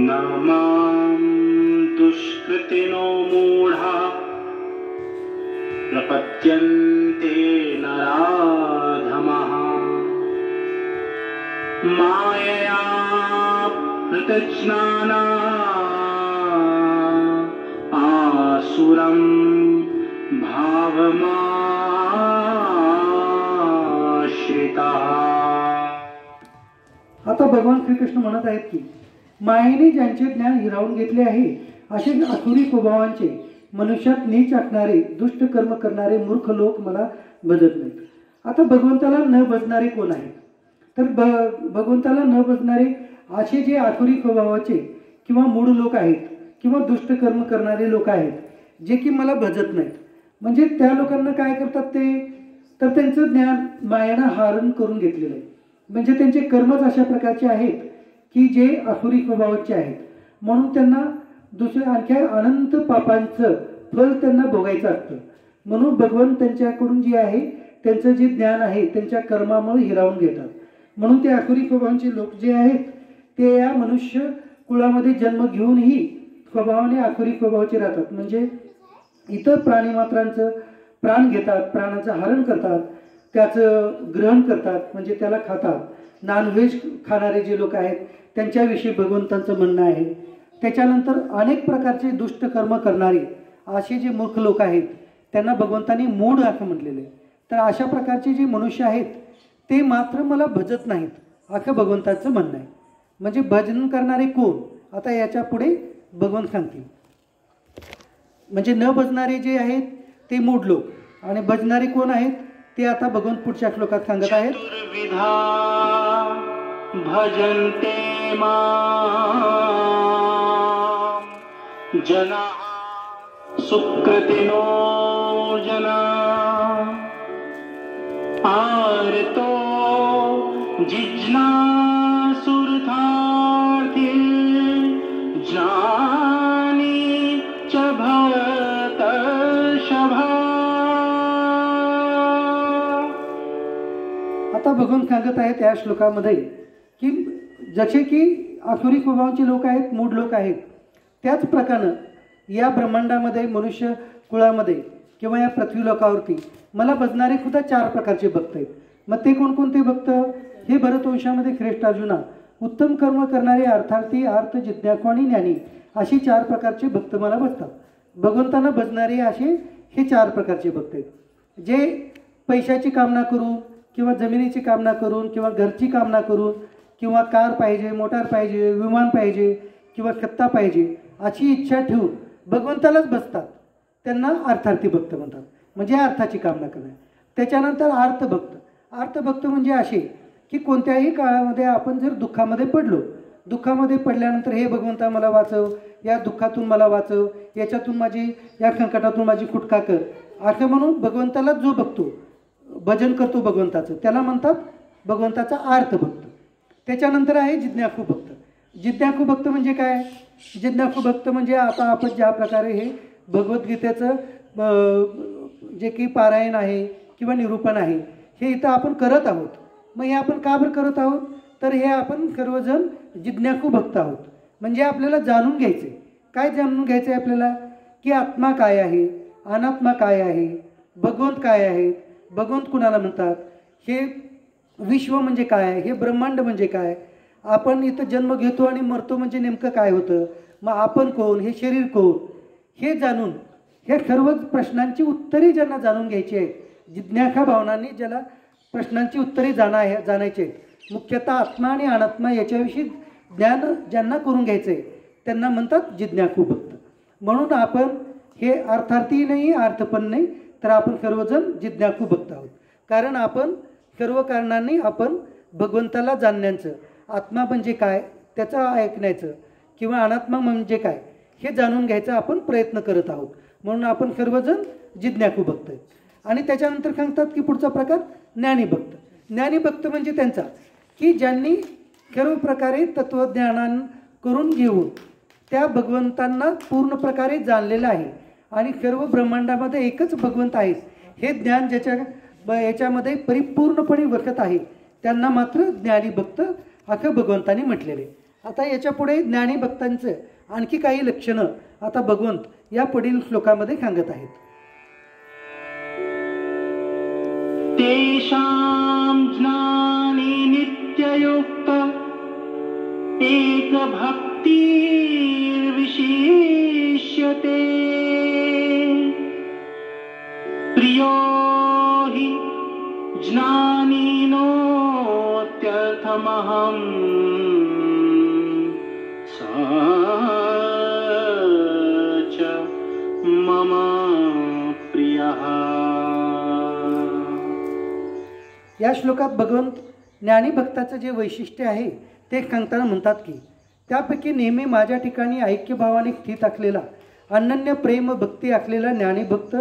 न मां दुष्कृतिनो मूढा प्रपद्यन्ते नराधमः मायया प्रतज्ञाना आसुरं भावमाश्रिताः. आता भगवान श्रीकृष्ण म्हणत आहेत की मायेने ज्यांचे ज्ञान हिरावून घेतले आहे असे आसुरी स्वभावांचे मनुष्यात नीच आखणारे दुष्ट कर्म करणारे मूर्ख लोक मला भजत नाहीत. आता भगवंताला न भजणारे कोण आहेत तर भगवंताला न भजणारे असे जे आसुरी स्वभावाचे किंवा मूढ लोक आहेत किंवा दुष्ट कर्म करणारे लोक आहेत जे की मला भजत नाहीत. म्हणजे त्या लोकांना काय करतात ते तर त्यांचं ज्ञान मायेनं हरण करून घेतलेलं आहे. म्हणजे त्यांचे कर्मच अशा प्रकारचे आहेत की जे आसुरी स्वभावाचे आहेत. म्हणून त्यांना दुसऱ्या आणखी अनंत पापांचं फल त्यांना भोगायचं असतं. म्हणून भगवान त्यांच्याकडून जे आहे त्यांचं जे ज्ञान आहे त्यांच्या कर्मामुळे हिरावून घेतात. म्हणून ते आसुरी स्वभावाचे लोक जे आहेत ते या मनुष्य कुळामध्ये जन्म घेऊनही स्वभावाने आसुरी स्वभावाचे राहतात. म्हणजे इतर प्राणीमात्रांचं प्राण घेतात, प्राणाचं हरण करतात, त्याचं ग्रहण करतात, म्हणजे त्याला खातात. नॉनव्हेज खाणारे जे लोक आहेत त्यांच्याविषयी भगवंतांचं म्हणणं आहे. त्याच्यानंतर अनेक प्रकारचे दुष्ट कर्म करणारे असे जे मूर्ख लोक आहेत त्यांना भगवंतांनी मूढ असं म्हटलेलं आहे. तर अशा प्रकारचे जे मनुष्य आहेत ते मात्र मला भजत नाहीत असं भगवंताचं म्हणणं आहे. म्हणजे भजन करणारे कोण, आता याच्या पुढे भगवंत सांगतील. म्हणजे न भजणारे जे आहेत ते मूढ लोक, आणि भजणारे कोण आहेत ते आता भगवंत पुढच्या श्लोकात सांगत आहेत. चतुर्विधा भजन्ते मां जनाः सुकृतिनो जना आर्तो जिज्ञासुरथार्थी ज्ञानी च भरतर्षभा. आता भगवंत सांगत आहेत या श्लोकामध्ये की जसे की आसुरी स्वभावाचे लोक आहेत, मूढ लोक आहेत, त्याच प्रकारे या ब्रह्मांडामध्ये मनुष्य कुळामध्ये किंवा या पृथ्वी लोकावरती मला भजणारे सुद्धा 4 प्रकारचे भक्त आहेत. मग ते कोणकोणते भक्त? हे भरतवंशामध्ये श्रेष्ठ अर्जुना, उत्तम कर्म करणारे, अर्थार्थी, अर्थ जिज्ञासू आणि ज्ञानी अशी 4 प्रकारचे भक्त मला भजतात. भगवंतांना भजणारे असे हे 4 प्रकारचे भक्त आहेत. जे पैशाची कामना करून किंवा जमिनीची कामना करून किंवा घरची कामना करून किंवा कार पाहिजे, मोटार पाहिजे, विमान पाहिजे किंवा सत्ता पाहिजे अशी इच्छा ठेवून भगवंतालाच बसतात, त्यांना अर्थार्थी भक्त म्हणतात. म्हणजे अर्थाची कामना करणे. त्याच्यानंतर अर्थभक्त. अर्थभक्त म्हणजे असे की कोणत्याही काळामध्ये आपण जर दुःखामध्ये पडलो, दुःखामध्ये पडल्यानंतर हे भगवंता मला वाचव, या दुःखातून मला वाचव, याच्यातून माझी, या संकटातून माझी सुटका कर असं म्हणून भगवंतालाच जो बघतो, भजन करतो भगवंताचं, त्याला म्हणतात भगवंताचा अर्थभक्त. त्याच्यानंतर आहे जिज्ञासू भक्त. जिज्ञासू भक्त म्हणजे काय? जिज्ञासू भक्त म्हणजे आता आपण ज्या प्रकारे हे भगवद्गीतेचं जे काही पारायण आहे किंवा निरूपण आहे हे इथं आपण करत आहोत. मग हे आपण का बरं करत आहोत? तर हे आपण सर्वजण जिज्ञासू भक्त आहोत. म्हणजे आपल्याला जाणून घ्यायचं आहे. काय जाणून घ्यायचं आहे आपल्याला? की आत्मा काय आहे, अनात्मा काय आहे, भगवंत काय आहे, भगवंत कुणाला म्हणतात, हे विश्व म्हणजे काय आहे, हे ब्रह्मांड म्हणजे काय, आपण इथं जन्म घेतो आणि मरतो म्हणजे नेमकं काय होतं, मग आपण कोण, हे शरीर कोण, हे जाणून हे सर्व प्रश्नांची उत्तरे ज्यांना जाणून घ्यायची आहेत, जिज्ञासा भावनांनी ज्याला प्रश्नांची उत्तरे जाणायची आहेत, मुख्यतः आत्मा आणि अनात्मा याच्याविषयी ज्ञान ज्यांना करून घ्यायचं आहे त्यांना म्हणतात जिज्ञासू भक्त. म्हणून आपण हे अर्थार्थी नाही, अर्थ पण नाही, तर आपण सर्वजण जिज्ञासू भक्त आहोत. कारण आपण सर्व कारणांनी आपण भगवंताला जाणण्याचं, आत्मा म्हणजे काय त्याचं ऐकण्याचं किंवा अनात्मा म्हणजे काय हे जाणून घ्यायचा आपण प्रयत्न करत आहोत. म्हणून आपण सर्वजण जिज्ञासू भक्त आहेत. आणि त्याच्यानंतर सांगतात की पुढचा प्रकार ज्ञानीभक्त. ज्ञानीभक्त म्हणजे त्यांचा की ज्यांनी सर्व प्रकारे तत्वज्ञान करून घेऊन त्या भगवंतांना पूर्ण प्रकारे जाणलेलं आहे आणि सर्व ब्रह्मांडामध्ये एकच भगवंत आहे हे ज्ञान याच्यामध्ये परिपूर्णपणे वसत आहे, त्यांना मात्र ज्ञानीभक्त असं भगवंतांनी म्हटलेले. आता याच्या पुढे ज्ञानीभक्तांचं आणखी काही लक्षणं आता भगवंत या पुढील श्लोकामध्ये सांगत आहेत. तेषां ज्ञानी नित्ययुक्त एकभक्तिर्विशिष्यते प्रियो हि ज्ञानिनोत्यर्थमहं स च मम प्रियः. या श्लोकात भगवंत ज्ञानीभक्ताचं जे वैशिष्ट्य आहे ते सांगताना म्हणतात की त्यापैकी नेहमी माझ्या ठिकाणी ऐक्यभावाने स्थित असलेला अनन्य प्रेम भक्ती असलेला ज्ञानीभक्त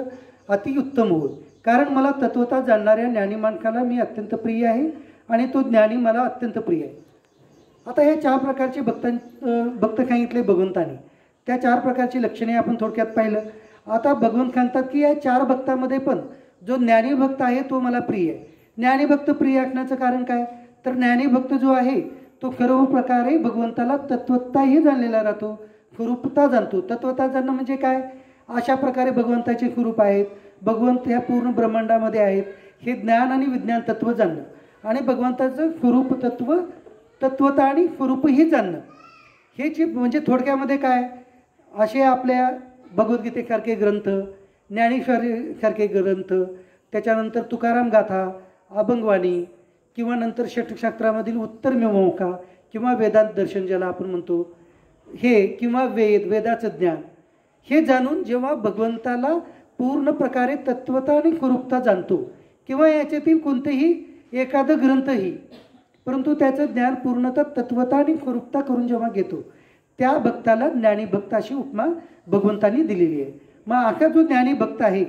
अतिउत्तम होय. कारण मला तत्वता जाणणाऱ्या ज्ञानी माणसाला मी अत्यंत प्रिय आहे आणि तो ज्ञानी मला अत्यंत प्रिय आहे. आता हे 4 प्रकारचे भक्त सांगितले भगवंताने. त्या 4 प्रकारची लक्षणे आपण थोडक्यात पाहिलं. आता भगवंत सांगतात की या 4 भक्तामध्ये पण जो ज्ञानीभक्त आहे तो मला प्रिय आहे. ज्ञानीभक्त प्रिय असण्याचं कारण काय? तर ज्ञानीभक्त जो आहे तो सर्व प्रकारे भगवंताला तत्वताही जाणलेला राहतो, स्वरूपता जाणतो. तत्वता जाणणं म्हणजे काय? अशा प्रकारे भगवंताचे स्वरूप आहेत, भगवंत ह्या पूर्ण ब्रह्मांडामध्ये आहेत हे ज्ञान आणि विज्ञान तत्व जाणणं आणि भगवंताचं स्वरूप तत्व तत्वता आणि स्वरूपही जाणणं. हे जे म्हणजे थोडक्यामध्ये काय, असे आपल्या भगवद्गीतेसारखे ग्रंथ, ज्ञानेश्वरीसारखे ग्रंथ, त्याच्यानंतर तुकाराम गाथा, अभंगवाणी किंवा नंतर षटशास्त्रामधील उत्तर मीमांसा किंवा वेदांत दर्शन ज्याला आपण म्हणतो हे, किंवा वेदाचं ज्ञान, हे जाणून जेव्हा भगवंताला पूर्ण प्रकारे तत्वता आणि स्वरूपता जाणतो किंवा याच्यातील कोणतेही एखादं ग्रंथही, परंतु त्याचं ज्ञान पूर्णतः तत्वता आणि स्वरूपता करून जेव्हा घेतो त्या भक्ताला ज्ञानी भक्त अशी उपमा भगवंतांनी दिलेली आहे. मग आखा जो ज्ञानी भक्त आहे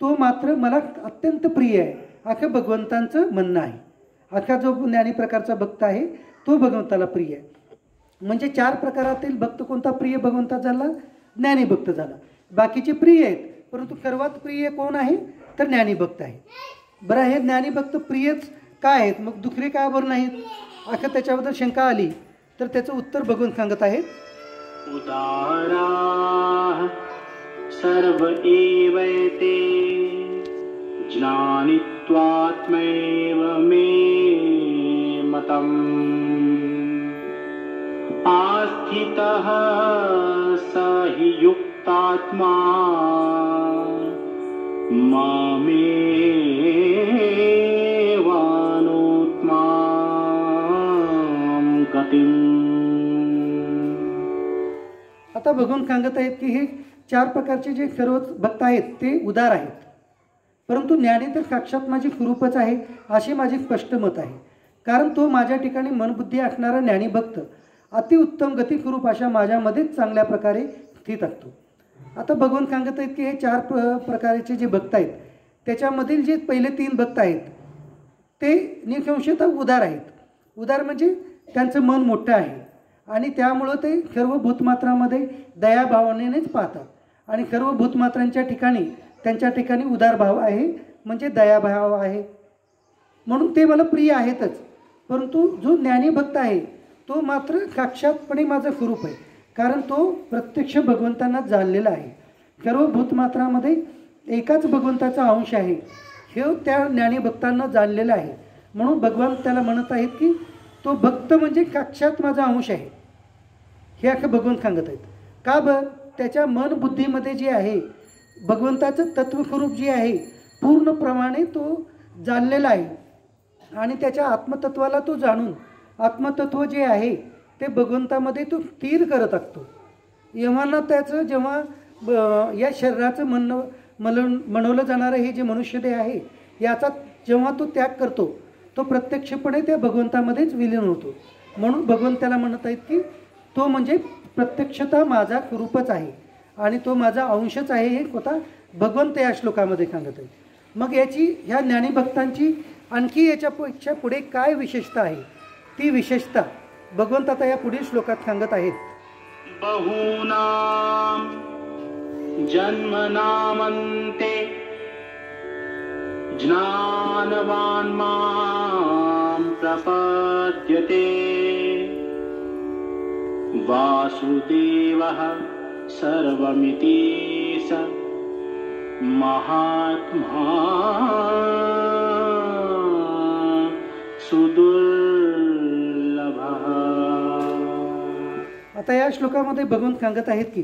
तो मात्र मला अत्यंत प्रिय आहे अख्या भगवंतांचं म्हणणं आहे. अख्या जो ज्ञानी प्रकारचा भक्त आहे तो भगवंताला प्रिय आहे. म्हणजे 4 प्रकारातील भक्त कोणता प्रिय भगवंता झाला? ज्ञानी भक्त झाला. बाकीचे प्रिय आहेत, परंतु सर्वात प्रिय कोण आहे तर ज्ञानी भक्त आहे. बरं, हे ज्ञानी भक्त प्रियच काय आहेत, मग दुसरे काय बरं नाहीत? अख्या त्याच्याबद्दल शंका आली तर त्याचं उत्तर भगवंत सांगत आहेत. उदारा सर्व एवैते ज्ञानित्वात्मैव मे मतम् आस्थितः स हि युक्तात्मा मामेवानोत्मां गतिम्. आता भगवंत सांगत आहेत की हे 4 प्रकारचे जे सर्व भक्त आहेत ते उदार आहेत, परंतु ज्ञानी तर साक्षात माझी स्वरूपच आहे असे माझे स्पष्ट मत आहे. कारण तो माझ्या ठिकाणी मनबुद्धी असणारा ज्ञानी भक्त अतिउत्तम गती स्वरूप अशा माझ्यामध्येच चांगल्या प्रकारे स्थित असतो. आता भगवंत सांगत आहेत की हे 4 प्रकारचे जे भक्त आहेत त्याच्यामधील जे पहिले 3 भक्त आहेत ते निसंशयतः उदार आहेत. उदार म्हणजे त्यांचं मन मोठं आहे आणि त्यामुळं ते सर्व भूतमात्रामध्ये दयाभावनेनेच पाहतात आणि सर्व भूतमात्रांच्या ठिकाणी त्यांच्या ठिकाणी उदार भाव आहे, म्हणजे दयाभाव आहे, म्हणून ते मला प्रिय आहेतच. परंतु जो ज्ञानी भक्त आहे तो मात्र साक्षातपणे माझं स्वरूप आहे, कारण तो प्रत्यक्ष भगवंतांना जाणलेला आहे. सर्व भूतमात्रामध्ये एकाच भगवंताचा अंश आहे हे त्या ज्ञानी भक्तांना जाणलेलं आहे. म्हणून भगवान त्याला म्हणत आहेत की तो भक्त म्हणजे साक्षात माझा अंश आहे, हे अख्खं भगवंत सांगत आहेत. का बरं? त्याच्या मन बुद्धीमध्ये जे आहे भगवंताचं तत्वस्वरूप जे आहे पूर्णप्रमाणे तो जाणलेला आहे आणि त्याच्या आत्मतत्वाला तो जाणून आत्मतत्व जे आहे ते भगवंतामध्ये तो स्थिर करत असतो. जेव्हा त्याचं जेव्हा या शरीराचं म्हणवलं जाणारं हे जे मनुष्यदेह आहे याचा जेव्हा तो त्याग करतो तो प्रत्यक्षपणे त्या भगवंतामध्येच विलीन होतो. म्हणून भगवंत त्याला म्हणत आहेत की तो म्हणजे प्रत्यक्षतः माझा स्वरूपच आहे आणि तो माझा अंशच आहे, हे स्वतः भगवंत या श्लोकामध्ये सांगत आहेत. मग याची ह्या ज्ञानी भक्तांची आणखी याच्यापेक्षा पुढे काय विशेषता आहे, ती विशेषता भगवंत आता या पुढील श्लोकात सांगत आहेत. बहूनां जन्मनामन्ते ज्ञानवान् मां प्रपद्यते वासुदेवः सर्वमिति स महात्मा सुदुर्लभः. आता या श्लोकामध्ये भगवंत सांगत आहेत की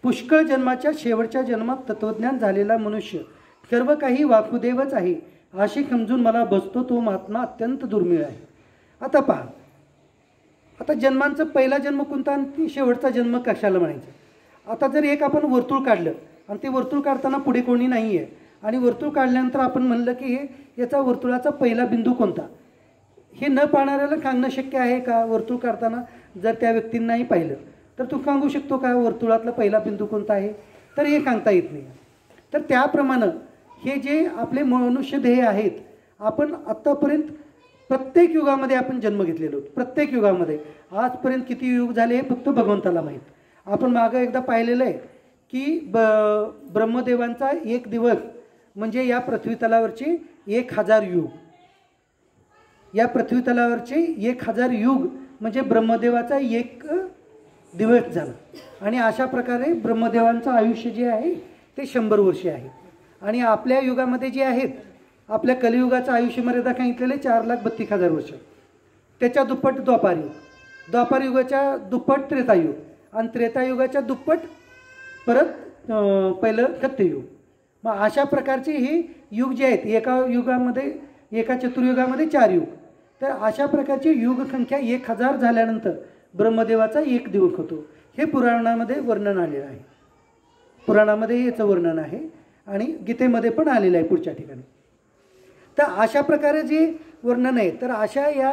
पुष्कळ जन्माच्या शेवटच्या जन्मात तत्वज्ञान झालेला मनुष्य सर्व काही वासुदेवच आहे अशी समजून मला बसतो तो महात्मा अत्यंत दुर्मिळ आहे. आता पहा, आता जन्मांचा पहिला जन्म कोणता आणि शेवटचा जन्म कशाला म्हणायचं? आता जर एक आपण वर्तुळ काढलं आणि ते वर्तुळ काढताना पुढे कोणी नाही आहे आणि वर्तुळ काढल्यानंतर आपण म्हणलं की हे याचा वर्तुळाचा पहिला बिंदू कोणता, हे न पाहणाऱ्याला सांगणं शक्य आहे का? वर्तुळ काढताना जर त्या व्यक्तींनाही पाहिलं तर तू सांगू शकतो का वर्तुळातला पहिला बिंदू कोणता आहे? तर हे सांगता येत नाही. तर त्याप्रमाणे हे जे आपले मनुष्यदेह आहेत, आपण आत्तापर्यंत प्रत्येक युगामध्ये आपण जन्म घेतलेलो, प्रत्येक युगामध्ये आजपर्यंत किती युग झाले हे फक्त भगवंताला माहीत. आपण मागं एकदा पाहिलेलं आहे की ब्रह्मदेवांचा 1 दिवस म्हणजे या पृथ्वीतलावरचे 1000 युग, या पृथ्वीतलावरचे 1000 युग म्हणजे ब्रह्मदेवाचा 1 दिवस झाला. आणि अशा प्रकारे ब्रह्मदेवांचं आयुष्य जे आहे ते 100 वर्षे आहे. आणि आपल्या युगामध्ये जे आहेत आपल्या कलियुगाचं आयुष्य मर्यादा सांगितलेले 4,32,000 वर्ष. त्याच्या दुप्पट द्वापार युगाच्या दुप्पट त्रेतायुग आणि त्रेतायुगाच्या दुप्पट परत पहिलं सत्ययुग. मग अशा प्रकारची ही युग जे आहेत, एका युगामध्ये एका चतुर्युगामध्ये 4 युग. तर अशा प्रकारची युगसंख्या 1000 झाल्यानंतर ब्रह्मदेवाचा 1 दिवस होतो. हे पुराणामध्ये वर्णन आलेलं आहे. पुराणामध्ये याचं वर्णन आहे आणि गीतेमध्ये पण आलेलं आहे पुढच्या ठिकाणी. तर अशा प्रकारे जे वर्णन आहे, तर अशा या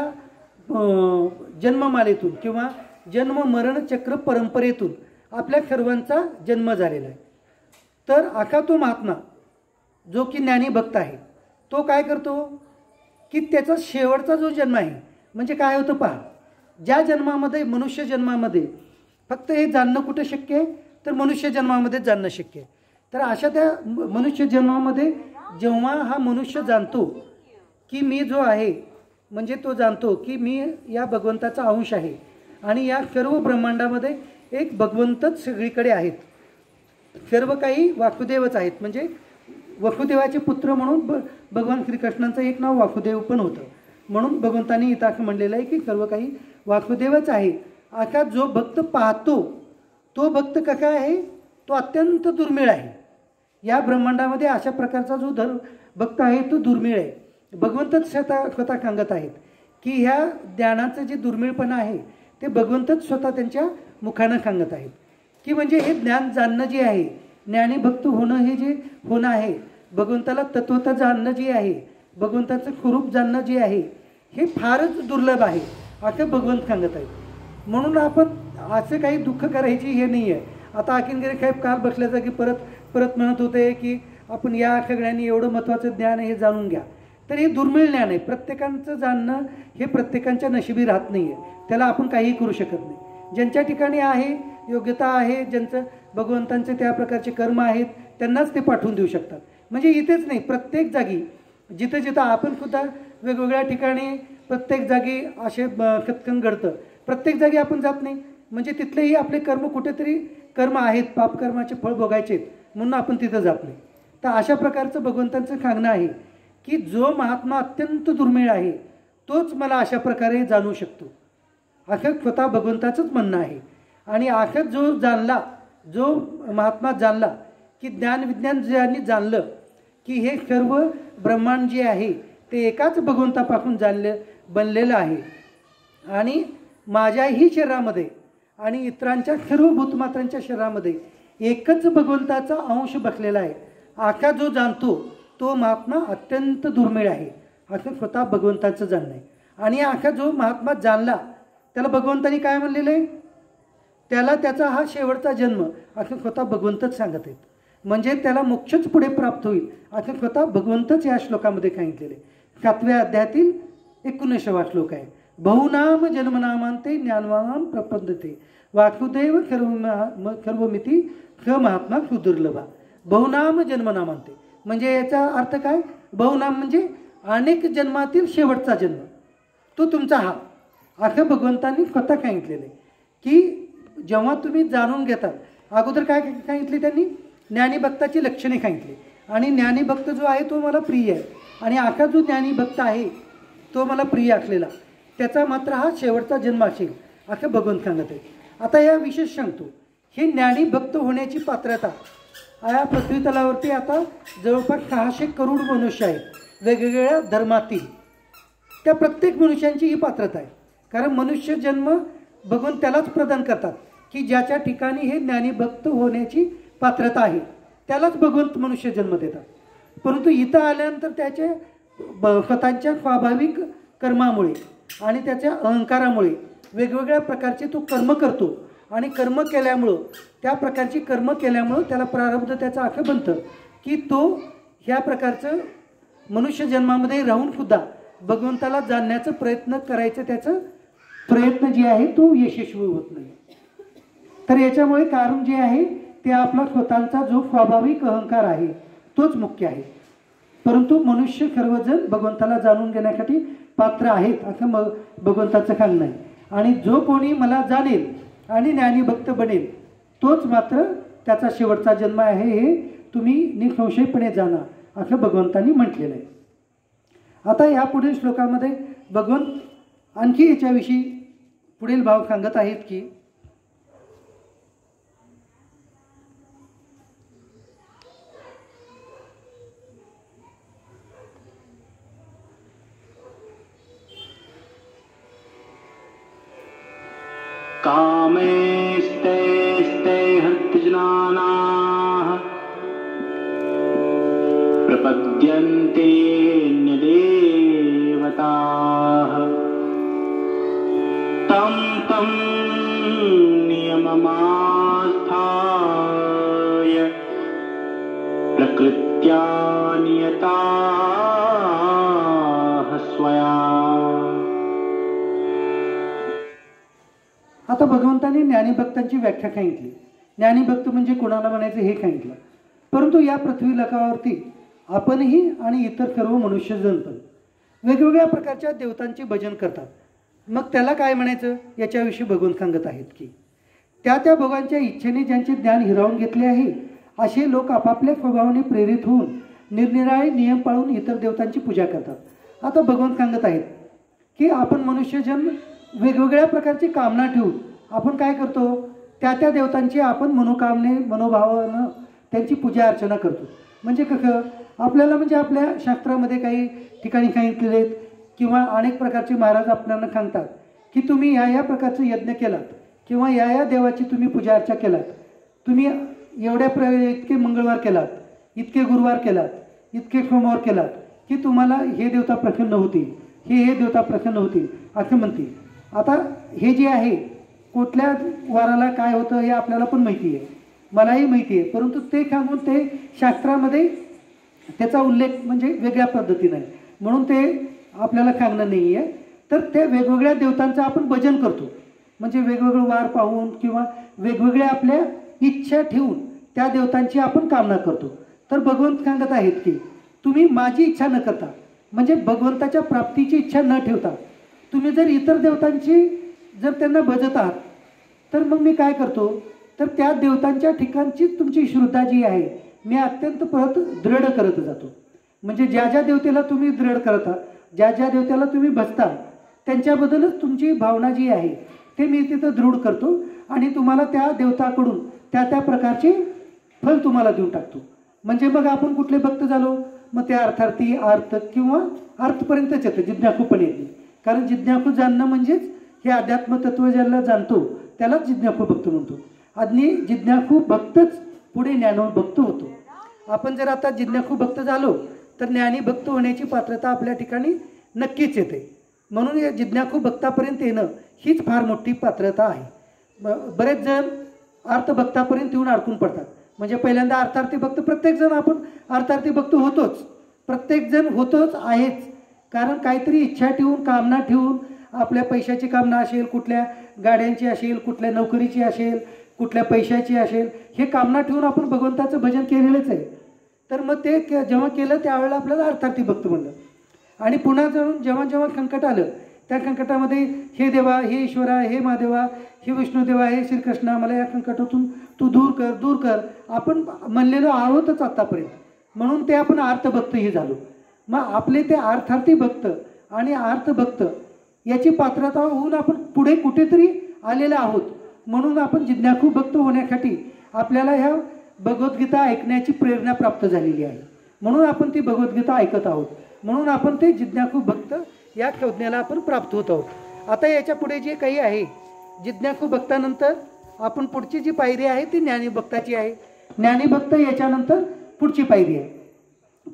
जन्ममालेतून किंवा जन्म मरण चक्र परंपरेतून आपल्या सर्वांचा जन्म झालेला आहे. तर अखा तो महात्मा जो की ज्ञानी भक्त आहे, तो काय करतो की त्याचा शेवटचा जो जन्म आहे म्हणजे काय होतं पहा. ज्या जन्मामध्ये मनुष्य जन्मामध्ये फक्त हे जाणणं कुठं शक्य आहे, तर मनुष्य जन्मामध्ये जाणणं शक्य आहे. तर अशा त्या मनुष्य जन्मामध्ये जेव्हा हा मनुष्य जाणतो की मी जो आहे, म्हणजे तो जाणतो की मी या भगवंताचा अंश आहे आणि या सर्व ब्रह्मांडामध्ये एक भगवंतच सगळीकडे आहेत. सर्व काही वासुदेवच आहेत. म्हणजे वसुदेवाचे पुत्र म्हणून भगवान श्रीकृष्णांचं एक नाव वासुदेव पण होतं. म्हणून भगवंतांनी इथं असं म्हणलेलं आहे की सर्व काही वासुदेवच आहे. असा जो भक्त पाहतो तो भक्त कसा आहे, तो अत्यंत दुर्मिळ आहे. या ब्रह्मांडामध्ये अशा प्रकारचा जो भक्त आहे तो दुर्मिळ आहे. भगवंतच स्वतः सांगत आहेत की ह्या ज्ञानाचं जे दुर्मिळपणा आहे ते भगवंतच स्वतः त्यांच्या मुखानं सांगत आहेत की म्हणजे हे ज्ञान जाणणं जे आहे, ज्ञानी भक्त होणं हे जे होणं आहे, भगवंताला तत्वता जाणणं जे आहे, भगवंताचं स्वरूप जाणणं जे आहे, हे फारच दुर्लभ आहे असं भगवंत सांगत आहेत. म्हणून आपण असं काही दुःख करायची हे नाही आहे. आता अकिनगिरी साहेब काल बसल्या जागी परत म्हणत होते की आपण या सगळ्यांनी एवढं महत्त्वाचं ज्ञान हे जाणून घ्या. तर हे दुर्मिळ ज्ञान आहे. प्रत्येकाचं जाणणं हे प्रत्येकांच्या नशिबी राहत नाही आहे. त्याला आपण काहीही करू शकत नाही. ज्यांच्या ठिकाणी आहे, योग्यता आहे, ज्यांचं भगवंतांचे त्या प्रकारचे कर्म आहेत, त्यांनाच ते पाठवून देऊ शकतात. म्हणजे इथेच नाही, प्रत्येक जागी जिथं जिथं आपण सुद्धा वेगवेगळ्या ठिकाणी प्रत्येक जागी असे सत्संग घडतं. प्रत्येक जागी आपण जात नाही, म्हणजे तिथलेही आपले कर्म कुठेतरी कर्म आहेत, पापकर्माचे फळ भोगायचे आहेत म्हणून आपण तिथं जात नाही. तर अशा प्रकारचं भगवंतांचं सांगणं आहे की जो महात्मा अत्यंत दुर्मिळ आहे तोच मला अशा प्रकारे जाणू शकतो. असं स्वतः भगवंताचंच म्हणणं आहे. आणि असं जो महात्मा जाणला की ज्ञान विज्ञान ज्यांनी जाणलं की हे सर्व ब्रह्मांड जे आहे ते एकाच भगवंतापासून बनलेलं आहे आणि माझ्याही शरीरामध्ये आणि इतरांच्या सर्व भूतमात्रांच्या शरीरामध्ये एकच भगवंताचा अंश बसलेला आहे. असा जो जाणतो तो महात्मा अत्यंत दुर्मिळ आहे असं स्वतः भगवंताचं जाणणं आहे. आणि असा जो महात्मा जाणला त्याला भगवंतांनी काय म्हणलेलं आहे, त्याला त्याचा हा शेवटचा जन्म असं स्वतः भगवंतच सांगत आहेत. म्हणजे त्याला मोक्षच पुढे प्राप्त होईल असं स्वतः भगवंतच या श्लोकामध्ये सांगितलेले. 7व्या अध्यायातील 19वा श्लोक आहे. बहुनाम जन्मनामांते ज्ञानवान प्रपद्यते वासुदेव सर्वमिती स महात्मा सुदुर्लभा. बहुनाम जन्मनामांते म्हणजे याचा अर्थ काय, बहुनाम म्हणजे अनेक जन्मातील शेवटचा जन्म तो तुमचा हा, असं भगवंतांनी स्वतः सांगितलेलं आहे. की जेव्हा तुम्ही जाणून घेतात, अगोदर काय सांगितले त्यांनी, ज्ञानीभक्ताची लक्षणे सांगितली. आणि ज्ञानीभक्त जो आहे तो मला प्रिय आहे आणि असा जो ज्ञानीभक्त आहे तो मला प्रिय असलेला त्याचा मात्र हा शेवटचा जन्म असेल असं भगवंत सांगत आहे. आता या विशेष सांगतो, हे ज्ञानीभक्त होण्याची पात्रता या पृथ्वी तलावरती आता जवळपास 600 करोड मनुष्य आहेत वेगवेगळ्या धर्मातील. त्या प्रत्येक मनुष्यांची ही पात्रता आहे. कारण मनुष्य जन्म भगवंत त्यालाच प्रदान करतात की ज्याच्या ठिकाणी हे ज्ञानीभक्त होण्याची पात्रता आहे त्यालाच भगवंत मनुष्य जन्म देतात. परंतु इथं आल्यानंतर त्याचे स्वतःच्या स्वाभाविक कर्मामुळे आणि त्याच्या अहंकारामुळे वेगवेगळ्या प्रकारचे तो कर्म करतो आणि कर्म केल्यामुळं त्या प्रकारची कर्म केल्यामुळं त्याला प्रारब्ध त्याचं असं बनतं की तो ह्या प्रकारचं मनुष्य जन्मामध्ये राहून सुद्धा भगवंताला जाणण्याचा प्रयत्न करायचं, त्याचं प्रयत्न जे आहे तो यशस्वी होत नाही. तर याच्यामुळे कारण जे आहे ते आपला स्वतःचा जो स्वाभाविक अहंकार आहे तोच मुख्य आहे. परंतु मनुष्य सर्वजण भगवंताला जाणून घेण्यासाठी पात्र आहेत असं भगवंताचं सांगणं आहे. आणि जो कोणी मला जाणेल आणि ज्ञानीभक्त बनेल तोच मात्र त्याचा शेवटचा जन्म आहे हे तुम्ही निसंशयपणे जाणा असं भगवंतांनी म्हटलेलं आहे. आता या पुढील श्लोकामध्ये भगवंत आणखी याच्याविषयी पुढील भाव सांगत आहेत की कामैस्तैस्ते हृतजनानाः प्रपद्यन्ते न्यदेवताः तं तं नियममास्थाय प्रकृत्या नियताः स्वया. आता भगवंतांनी ज्ञानीभक्तांची व्याख्या सांगितली. ज्ञानीभक्त म्हणजे कोणाला म्हणायचं हे सांगितलं. परंतु या पृथ्वी लोकावरती आपणही आणि इतर सर्व मनुष्यजन पण वेगवेगळ्या प्रकारच्या देवतांचे भजन करतात. मग त्याला काय म्हणायचं याच्याविषयी भगवंत सांगत आहेत की त्या भगवानच्या इच्छेने ज्यांचे ज्ञान हिरावून घेतले आहे असे लोक आपापल्या स्वभावाने प्रेरित होऊन निरनिराळे नियम पाळून इतर देवतांची पूजा करतात. आता भगवंत सांगत आहेत की आपण मनुष्यजन वेगवेगळ्या प्रकारची कामना ठेवून आपण काय करतो त्या देवतांची आपण मनोकामने मनोभावानं त्यांची पूजा अर्चना करतो. म्हणजे कसं आपल्याला म्हणजे आपल्या शास्त्रामध्ये काही ठिकाणी सांगितलेले आहेत किंवा अनेक प्रकारचे महाराज आपल्याला सांगतात की तुम्ही या प्रकारचे यज्ञ केलात किंवा या देवाची तुम्ही पूजा अर्चा केलात, तुम्ही इतके मंगळवार केलात, इतके गुरुवार केलात, इतके सोमवार केलात की तुम्हाला हे देवता प्रसन्न होतील, हे देवता प्रसन्न होतील असं म्हणतील. आता हे जे आहे कुठल्या वाराला काय होतं हे आपल्याला पण माहिती आहे, मलाही माहिती आहे. परंतु ते सांगून ते शास्त्रामध्ये त्याचा उल्लेख म्हणजे वेगळ्या पद्धतीने आहे म्हणून ते आपल्याला सांगणं नाही आहे. तर त्या वेगवेगळ्या देवतांचं आपण भजन करतो. म्हणजे वेगवेगळे वार पाहून किंवा वेगवेगळ्या आपल्या इच्छा ठेवून त्या देवतांची आपण कामना करतो. तर भगवंत सांगत आहेत की तुम्ही माझी इच्छा न करता म्हणजे भगवंताच्या प्राप्तीची इच्छा न ठेवता तुम्ही जर इतर देवतांची जर त्यांना भजत आहात तर मग मी काय करतो तर त्या देवतांच्या ठिकाणचीच तुमची श्रद्धा जी आहे मी अत्यंत परत दृढ करत जातो. म्हणजे ज्या देवतेला तुम्ही दृढ करता, ज्या देवतेला तुम्ही भजता त्यांच्याबद्दलच तुमची भावना जी आहे ते मी तिथं दृढ करतो आणि तुम्हाला त्या देवताकडून त्या प्रकारचे फल तुम्हाला देऊन टाकतो. म्हणजे मग आपण कुठले भक्त झालो मग त्या अर्थार्थी अर्थ किंवा अर्थपर्यंतच येतं, जिज्ञासू पण येते. कारण जिज्ञासू जाणणं म्हणजेच हे अध्यात्म तत्व ज्याला जाणतो त्यालाच जिज्ञासू भक्त म्हणतो. आणि जिज्ञासू भक्तच पुढे ज्ञानभक्त होतो. आपण जर आता जिज्ञासू भक्त झालो तर ज्ञानी भक्त होण्याची पात्रता आपल्या ठिकाणी नक्कीच येते. म्हणून या जिज्ञासू भक्तापर्यंत येणं हीच फार मोठी पात्रता आहे. बरेच जण अर्थभक्तापर्यंत येऊन अडकून पडतात. म्हणजे पहिल्यांदा अर्थार्थी भक्त, प्रत्येकजण आपण अर्थार्थी भक्त होतोच, प्रत्येकजण होतोच आहेच. कारण काहीतरी इच्छा ठेवून कामना ठेवून आपल्या पैशाची कामना असेल, कुठल्या गाड्यांची असेल, कुठल्या नोकरीची असेल, कुठल्या पैशाची असेल, हे कामना ठेवून आपण भगवंताचं भजन केलेलंच आहे. तर मग ते जेव्हा केलं त्यावेळेला आपल्याला अर्थार्थी भक्त म्हणलं. आणि पुन्हा जाऊन जेव्हा संकट आलं त्या संकटामध्ये हे देवा, हे ईश्वरा, हे महादेवा, हे विष्णुदेवा, हे श्रीकृष्णा, मला या संकटातून तू दूर कर आपण म्हणलेलो आहोतच आत्तापर्यंत. म्हणून ते आपण अर्थभक्तही झालो. मग आपले ते अर्थार्थी भक्त आणि अर्थभक्त याची पात्रता होऊन आपण पुढे कुठेतरी आलेले आहोत. म्हणून आपण जिज्ञासू भक्त होण्यासाठी आपल्याला ह्या भगवद्गीता ऐकण्याची प्रेरणा प्राप्त झालेली आहे. म्हणून आपण ती भगवद्गीता ऐकत आहोत. म्हणून आपण ते जिज्ञासू भक्त या संज्ञेला आपण प्राप्त होत आहोत. आता याच्या पुढे जे काही आहे जिज्ञासू भक्तानंतर आपण पुढची जी पायरी आहे ती ज्ञानीभक्ताची आहे. ज्ञानीभक्त याच्यानंतर पुढची पायरी आहे.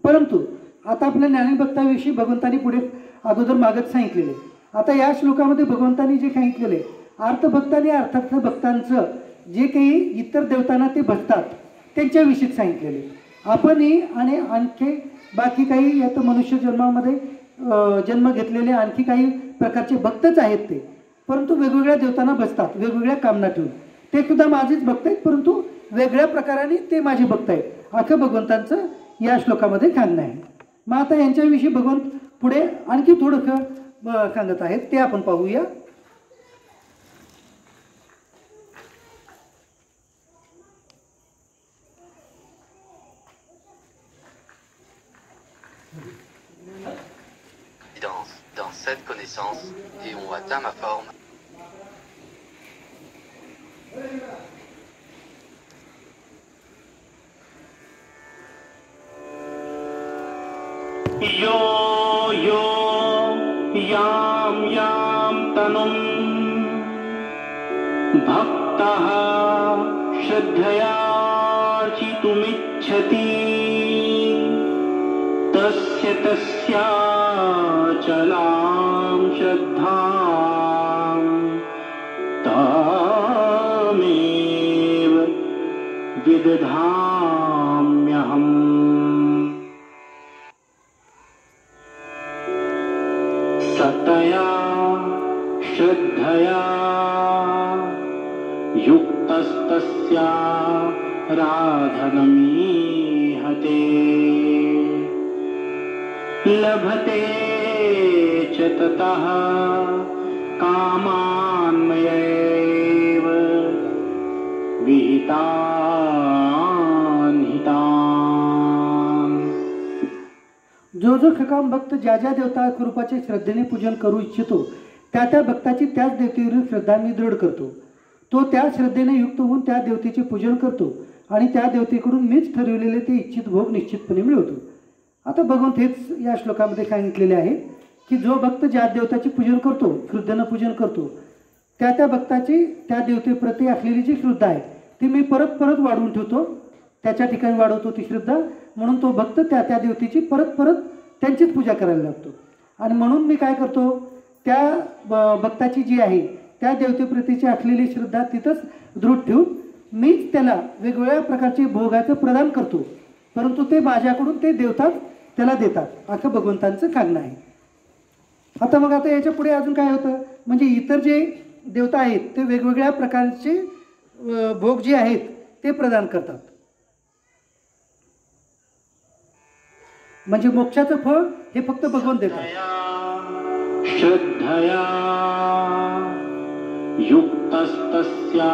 परंतु आता आपल्या ज्ञानीभक्ताविषयी भगवंतांनी पुढे अगोदर मागत सांगितलेले. आता या श्लोकामध्ये भगवंतांनी जे सांगितलेले अर्थभक्त आणि अर्थार्थ भक्तांचं जे काही इतर देवतांना ते भजतात त्यांच्याविषयीच सांगितलेले. आपणही आणि आणखी बाकी काही या तर मनुष्य जन्मामध्ये जन्म घेतलेले आणखी काही प्रकारचे भक्तच आहेत ते, परंतु वेगवेगळ्या देवतांना भजतात वेगवेगळ्या कामना ठेवून. ते सुद्धा माझेच भक्त आहेत परंतु वेगळ्या प्रकाराने ते माझे भक्त आहेत असं भगवंतांचं या श्लोकामध्ये सांगणं आहे. मग आता यांच्याविषयी भगवंत पुढे आणखी थोडंसं सांगत आहेत ते आपण पाहूया. cette connaissance et on atteint ma forme. यो यो यां यां तनुं भक्तः श्रद्धयार्चितुमिच्छति तस्य तस्याचलां श्रद्धां तामेव विदधाम्यहम्। सतया श्रद्धया युक्तस्तस्या राधनमीहते लभते च ततः कामान्मयैव विहितान् हितान्। जो जो खकाम भक्त ज्या ज्या देवता रूपाचे श्रद्धेने पूजन करू इच्छितो त्या त्या भक्ताची त्याच देवतेवरील श्रद्धा मी दृढ करतो। तो त्या श्रद्धेने युक्त होऊन त्या देवतेचे पूजन करतो आणि त्या देवतेकडून मीच ठरविलेले ते इच्छित भोग निश्चितपणे मिळवतो। आता भगवंत हेच या श्लोकामध्ये सांगितलेले आहे की जो भक्त ज्या देवताचे पूजन करतो, श्रद्धेनं पूजन करतो, त्या त्या भक्ताची त्या देवतेप्रती असलेली जी श्रद्धा आहे ती मी परत परत वाढवून ठेवतो, त्याच्या ठिकाणी वाढवतो ती श्रद्धा। म्हणून तो भक्त त्या त्या देवतेची परत परत त्यांचीच पूजा करायला लागतो। आणि म्हणून मी काय करतो, त्या भक्ताची जी आहे त्या देवतेप्रतीची असलेली श्रद्धा तिथंच दृढ ठेवून मीच त्याला वेगवेगळ्या प्रकारचे भोगाचं प्रदान करतो, परंतु ते माझ्याकडून ते देवताच त्याला देतात, असं भगवंतांचं सांगणं आहे। आता मग आता याच्या पुढे अजून काय होतं, म्हणजे इतर जे देवता आहेत ते वेगवेगळ्या प्रकारचे भोग जे आहेत ते प्रदान करतात। म्हणजे मोक्षाचं फळ हे फक्त भगवंत देतात। श्रद्धया युक्तस्तस्या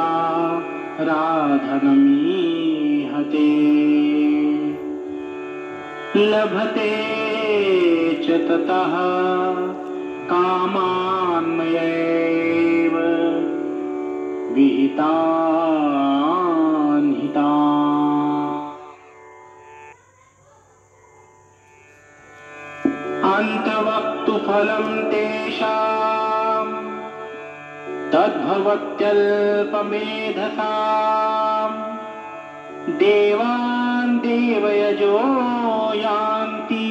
राधनमीहते लभते च ततः कामान्मयैव विहितान् हितान्। अन्तवक्तु फलं तेषां तद्भवत्यल्पमेधसां देवान् देवयजो यान्ति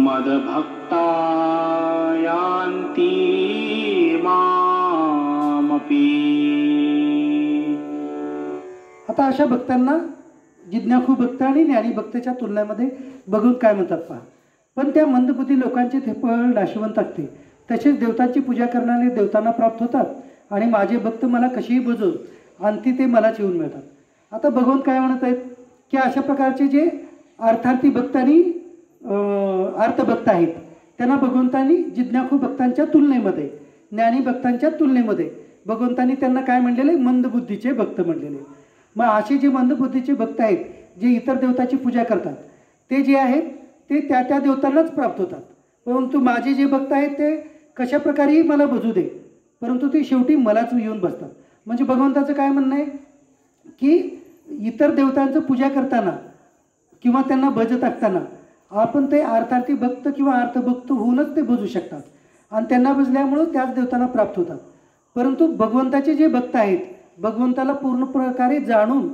मदभक्ता यान्ति मामपि। आता अशा भक्तांना जिज्ञासू भक्त आणि ज्ञानी भक्ताच्या तुलनेमध्ये बघून काय म्हणतात पहा। पण त्या मंदबुद्धी लोकांचे ते फळ नाशवंत असते, तसेच देवतांची पूजा करणारे देवतांना प्राप्त होतात आणि माझे भक्त मला कशीही बुजवून अंती ते मलाच येऊन मिळतात। आता भगवंत काय म्हणत आहेत की अशा प्रकारचे जे अर्थार्थी भक्त आणि अर्थभक्त आहेत त्यांना भगवंतांनी जिज्ञासू भक्तांच्या तुलनेमध्ये, ज्ञानी भक्तांच्या तुलनेमध्ये भगवंतांनी त्यांना काय म्हणलेले, मंदबुद्धीचे भक्त म्हणलेले। मग असे जे मंदबुद्धीचे भक्त आहेत जे इतर देवताची पूजा करतात ते जे आहेत ते त्या त्या देवतांनाच प्राप्त होतात, परंतु माझे जे भक्त आहेत ते कशा प्रकारेही मला भजू दे परंतु ते शेवटी मलाच येऊन बसतात। म्हणजे भगवंताचं काय म्हणणं आहे की इतर देवतांचं पूजा करताना किंवा त्यांना भजत असताना आपण ते अर्थार्थी भक्त किंवा अर्थभक्त होऊनच ते भजू शकतात आणि त्यांना भजल्यामुळे त्याच देवतांना प्राप्त होतात। परंतु भगवंताचे जे भक्त आहेत भगवंताला पूर्ण प्रकारे जाणून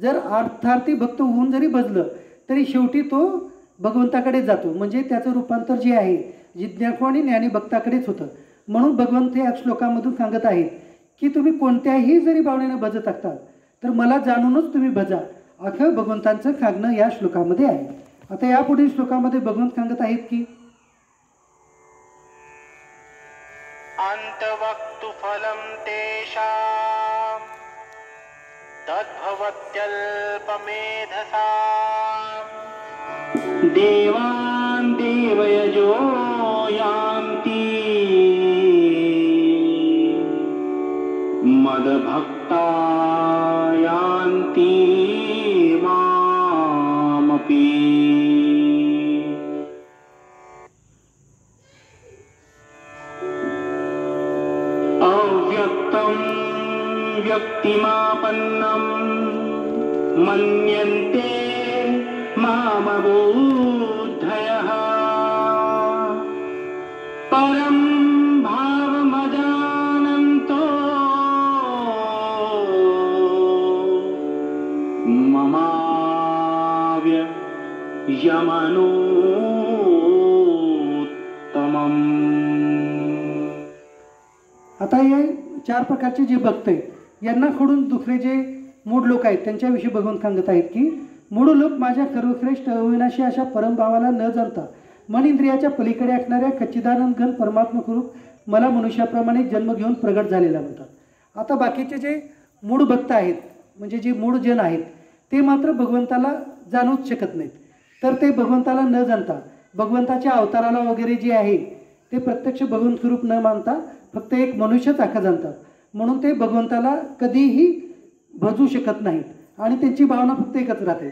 जर अर्थार्थी भक्त होऊन जरी भजलं तरी शेवटी तो भगवंताकडे जातो, म्हणजे त्याचं रूपांतर जे आहे जिज्ञासू आणि ज्ञानी भक्ताकडेच होतं। म्हणून भगवंत या श्लोकामधून सांगत आहेत की तुम्ही कोणत्याही जरी भावनेने भजत असताल तर मला जाणूनच तुम्ही भजा, असं भगवंतांचं सांगणं या श्लोकामध्ये आहे। आता या पुढील श्लोकामध्ये भगवंत सांगत आहेत की अंतवक्तु फलं तेषां तद्भवत्यल्पमेधसां देवान् देवयजो यान्ति मदभक्ता यान्ति मामपि। मन्यन्ते मामबुद्धयः परं भावमजानन्तो ममाव्ययमनोत्तमम्. आता हे 4 प्रकारचे जे भक्त आहेत यांना खोडून दुसरे जे मूढ लोक आहेत त्यांच्याविषयी भगवान सांगत आहेत की मूढ लोक माझ्या सर्वश्रेष्ठ अविनाशी अशा परमभावाला न जाणता मन इंद्रियाच्या पलीकडे असणाऱ्या खच्चिदानंद घन परमात्मा स्वरूप मला मनुष्याप्रमाणे जन्म घेऊन प्रगट झालेला म्हणतात. आता बाकीचे जे मूढ भक्त आहेत म्हणजे जे मूढ जन आहेत ते मात्र भगवंताला जाणूच शकत नाहीत. तर ते भगवंताला न जाणता भगवंताच्या अवताराला वगैरे जे आहे ते प्रत्यक्ष भगवंत स्वरूप न मानता फक्त एक मनुष्यच आखा जाणतात. म्हणून ते भगवंताला कधीही भजू शकत नाहीत आणि त्यांची भावना फक्त एकच राहते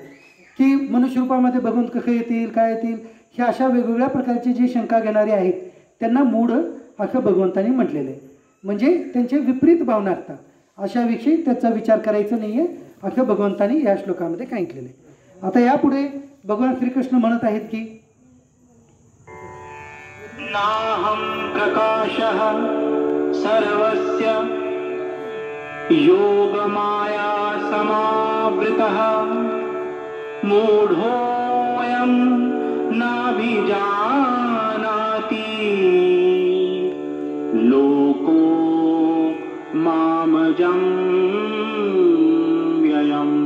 की मनुष्य रूपामध्ये भगवंत कसं येतील काय येतील ह्या अशा वेगवेगळ्या प्रकारची जी शंका घेणारी आहेत त्यांना मूढ असं भगवंतांनी म्हटलेलं आहे. म्हणजे त्यांचे विपरीत भावना असतात अशाविषयी त्याचा विचार करायचा नाही आहे असं भगवंतांनी या श्लोकामध्ये सांगितलेलं आहे. आता यापुढे भगवान श्रीकृष्ण म्हणत आहेत की नाहं प्रकाशः सर्वस्य योगमाया समावृतः मूढोऽयं नाभिजानाति लोको मामजं व्ययम्.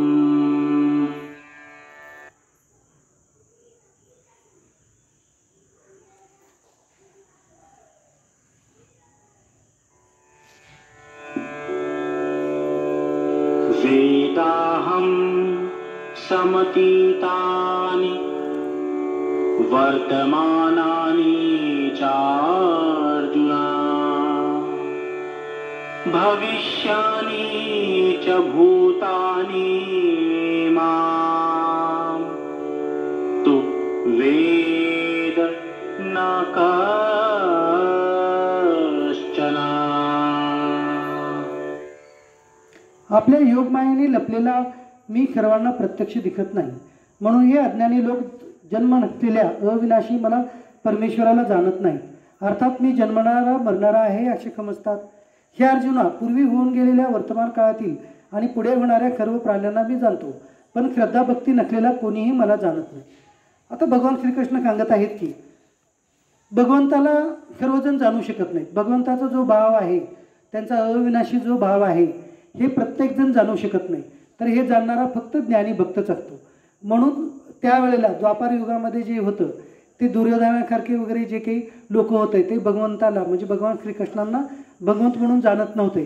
वेदाहं समतीतानि वर्तमानानि चार्जुना भविष्यानि च भूतानि मां तु वेद न कश्चन. आपल्या योगमायेने लपलेला मी सर्वांना प्रत्यक्ष दिसत नाही म्हणून हे अज्ञानी लोक जन्म नसलेल्या अविनाशी मला परमेश्वराला जाणत नाहीत. अर्थात मी जन्मणारा मरणारा आहे असे समजतात. हे अर्जुना पूर्वी होऊन गेलेल्या वर्तमान काळातील आणि पुढे होणाऱ्या सर्व प्राण्यांना मी जाणतो पण श्रद्धा भक्ती नसलेला कोणीही मला जाणत नाही. आता भगवान श्रीकृष्ण सांगत आहेत की भगवंताला सर्वजण जाणू शकत नाहीत. भगवंताचा जो भाव आहे त्यांचा अविनाशी जो भाव आहे हे प्रत्येकजण जाणू शकत नाही. तर हे जाणणारा फक्त ज्ञानी भक्तच असतो. म्हणून त्यावेळेला द्वापार युगामध्ये जे होतं ते दुर्योधनासारखे वगैरे जे काही लोक होते ते भगवंताला म्हणजे भगवान श्रीकृष्णांना भगवंत म्हणून जाणत नव्हते.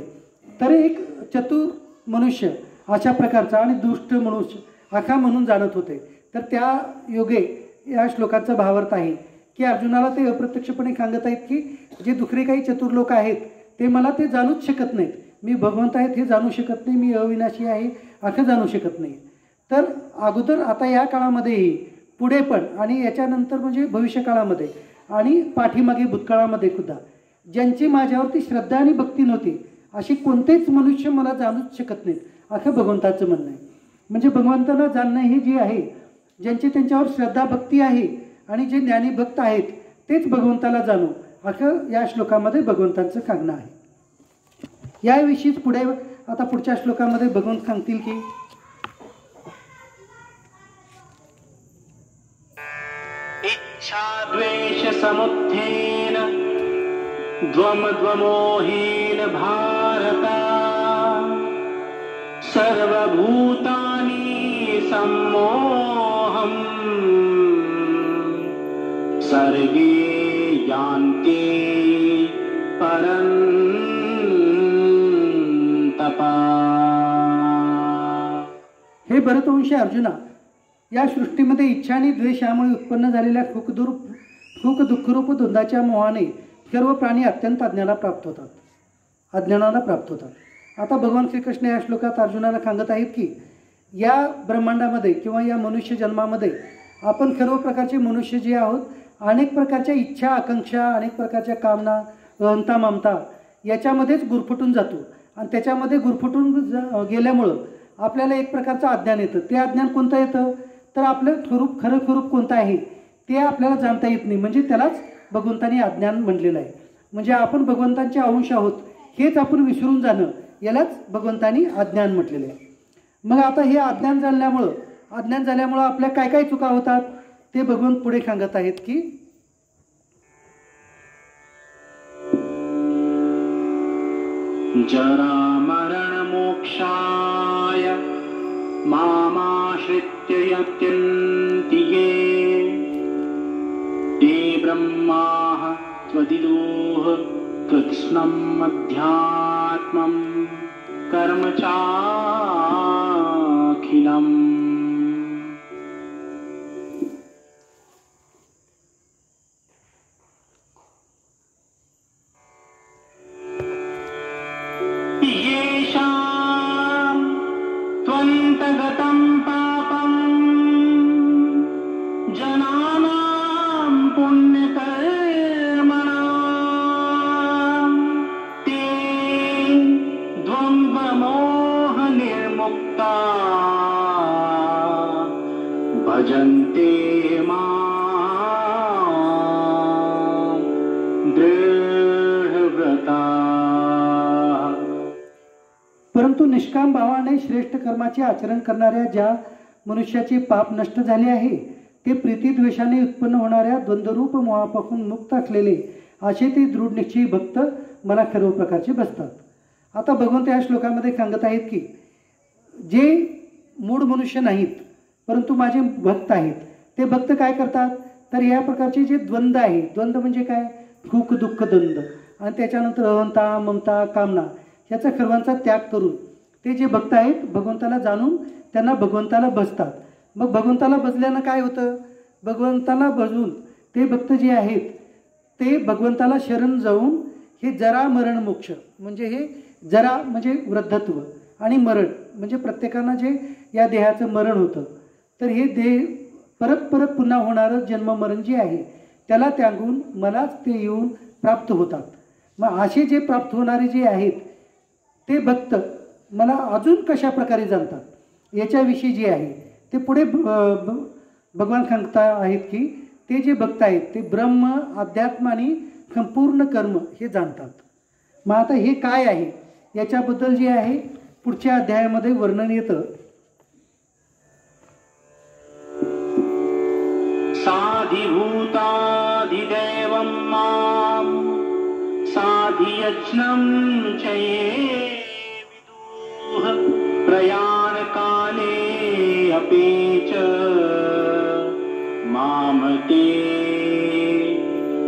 तर एक चतुर मनुष्य अशा प्रकारचा आणि दुष्ट मनुष्य असा म्हणून जाणत होते. तर त्या योगे या श्लोकाचा भावार्थ आहे की अर्जुनाला ते अप्रत्यक्षपणे सांगत आहेत की जे दुसरे काही चतुर लोक आहेत ते मला ते जाणूच शकत नाहीत. मी भगवंत आहेत हे जाणू शकत नाही. मी अविनाशी आहे असं जाणू शकत नाही. तर अगोदर आता या काळामध्येही पुढे पण आणि याच्यानंतर म्हणजे भविष्यकाळामध्ये आणि पाठीमागे भूतकाळामध्ये सुद्धा ज्यांची माझ्यावरती श्रद्धा आणि भक्ती नव्हती अशी कोणतेच मनुष्य मला जाणूच शकत नाहीत असं भगवंताचं म्हणणं आहे. म्हणजे भगवंतांना जाणणं हे जे आहे ज्यांची त्यांच्यावर श्रद्धा भक्ती आहे आणि जे ज्ञानी भक्त आहेत तेच भगवंताला जाणू असं या श्लोकामध्ये भगवंतांचं सांगणं आहे. याविषयीच पुढे आता पुढच्या श्लोकामध्ये भगवंत सांगतील की इच्छाद्वेष समुत्थेन द्वन्द्वमोहेन भारत सर्वभूतानि सम्मोहम् सर्गे यान्ति परन्तपा. हे भरतवंशी अर्जुना या सृष्टीमध्ये इच्छा आणि द्वेष यामुळे उत्पन्न झालेल्या सुख दुःखरूप द्वंद्वाच्या मोहाने सर्व प्राणी अत्यंत अज्ञानाला प्राप्त होतात. आता भगवान श्रीकृष्ण या श्लोकात अर्जुनाला सांगत आहेत की या ब्रह्मांडामध्ये किंवा या मनुष्य जन्मामध्ये आपण सर्व प्रकारचे मनुष्य जे आहोत अनेक प्रकारच्या इच्छा आकांक्षा अनेक प्रकारच्या कामना अहंता ममता याच्यामध्येच गुरफटून जातो आणि त्याच्यामध्ये गुरफटून गेल्यामुळं आपल्याला एक प्रकारचं अज्ञान येतं. ते अज्ञान कोणतं येतं तर आपलं खरं स्वरूप कोणतं आहे ते आपल्याला जाणता येत नाही. म्हणजे त्यालाच भगवंतानी अज्ञान म्हटलेलं आहे. म्हणजे आपण भगवंतांचे अंश आहोत हेच आपण विसरून जाणं यालाच भगवंतानी अज्ञान म्हटलेलं आहे. मग आता हे अज्ञान झाल्यामुळं आपल्या काय काय चुका होतात ते भगवंत पुढे सांगत आहेत की जरा मरण मोक्षाय मामाश्रित्य यत्यन्ति ये ते ब्रह्मा त्वदिदुः कृत्स्नम् अध्यात्मं कर्म चाखिलम्. येषां त्वन्तगतं पापं जनानां पुण्यकर्मणां ते द्वन्द्वमोहनिर्मुक्ता भजन्ते मां दृढव्रता. परंतु निष्काम भावाने श्रेष्ठ कर्माचे आचरण करणाऱ्या ज्या मनुष्याचे पाप नष्ट झाले आहे ते प्रीतिद्वेषाने उत्पन्न होणाऱ्या द्वंद्वरूप मोहापासून मुक्त असलेले असे ते दृढ निश्चयी भक्त मला सर्व प्रकारचे बसतात. आता भगवंत या श्लोकामध्ये सांगत आहेत की जे मूळ मनुष्य नाहीत परंतु माझे भक्त आहेत ते भक्त काय करतात तर या प्रकारचे जे द्वंद्व आहे, द्वंद्व म्हणजे काय सुख दुःख द्वंद्व आणि त्याच्यानंतर अहंता ममता कामना याचा सर्वांचा त्याग करून ते जे भक्त आहेत भगवंताला जाणून त्यांना भगवंताला भजतात. मग भगवंताला भजल्यानं काय होतं भगवंताला भजून ते भक्त जे आहेत ते भगवंताला शरण जाऊन हे जरा मरण मोक्ष म्हणजे हे जरा म्हणजे वृद्धत्व आणि मरण म्हणजे प्रत्येकानं जे या देहाचं मरण होतं तर हे देह परत पुन्हा होणारं जन्म मरण जे आहे त्याला त्यागून मलाच ते येऊन प्राप्त होतात. मग असे जे प्राप्त होणारे जे आहेत ते भक्त मला अजून कशा प्रकारे जाणतात याच्याविषयी जे आहे ते पुढे भगवान सांगता आहेत की ते जे भक्त आहेत ते ब्रह्म अध्यात्म आणि संपूर्ण कर्म हे जाणतात. मग आता हे काय आहे याच्याबद्दल जे आहे पुढच्या अध्यायामध्ये वर्णन येतं. साधिभूताधिदैवं मां साधियज्ञं च ये विदुः प्रयाणकाले अपि च मां ते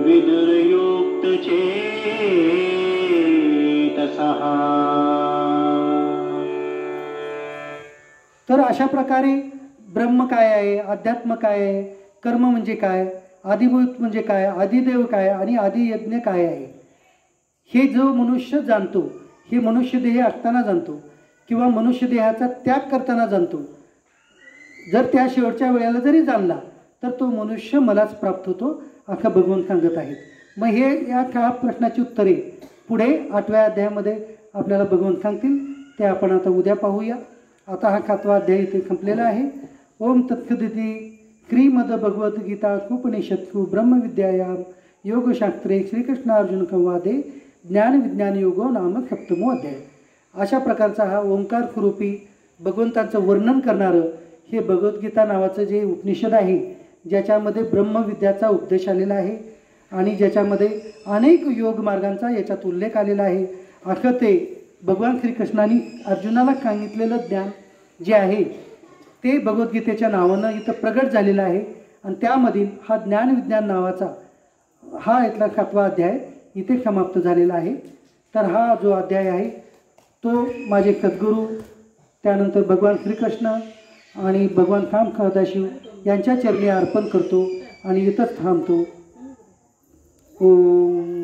विदुर्युक्तचेतसः. तर अशा प्रकारे ब्रह्म काय आहे, अध्यात्म काय आहे, कर्म म्हणजे काय, आदिभूत म्हणजे काय, आदिदेव काय आणि आदियज्ञ काय आहे हे जो मनुष्य जाणतो, हे मनुष्य देह असताना जाणतो किंवा मनुष्य देहाचा त्याग करताना जाणतो, जर त्या शेवटच्या वेळेला जरी जाणला तर तो मनुष्य मलाच प्राप्त होतो असं भगवान सांगत आहेत. मग हे या 4 प्रश्नाची उत्तरे पुढे 8व्या अध्यायामध्ये आपल्याला भगवान सांगतील ते आपण आता उद्या पाहूया. आता हा 7वा अध्याय इथे संपलेला आहे. ओम तत्सदिती श्रीमद्भगवद्गीता उपनिषत्सु ब्रह्मविद्यायां योगशास्त्रे श्रीकृष्णार्जुन संवादे ज्ञानविज्ञान योगो नाम 7मो अध्याय. अशा प्रकारचा हा ओंकार स्वरूपी भगवंताचं वर्णन करणारं हे भगवद्गीता नावाचं जे उपनिषद आहे ज्याच्यामध्ये ब्रह्मविद्याचा उपदेश आलेला आहे आणि ज्याच्यामध्ये अनेक योग मार्गांचा याच्यात उल्लेख आलेला आहे. असं ते भगवान श्रीकृष्णाने अर्जुनाला सांगितलेलं ज्ञान जे आहे ते भगवद्गीतेच्या नावानं इथं प्रगट झालेलं आहे आणि त्यामधील हा ज्ञानविज्ञान नावाचा हा इथला 7वा अध्याय इथे समाप्त झालेला आहे. तर हा जो अध्याय आहे तो माझे सद्गुरू त्यानंतर भगवान श्रीकृष्ण आणि भगवान राम सदाशिव यांच्या चरणी अर्पण करतो आणि इथंच थांबतो. ओम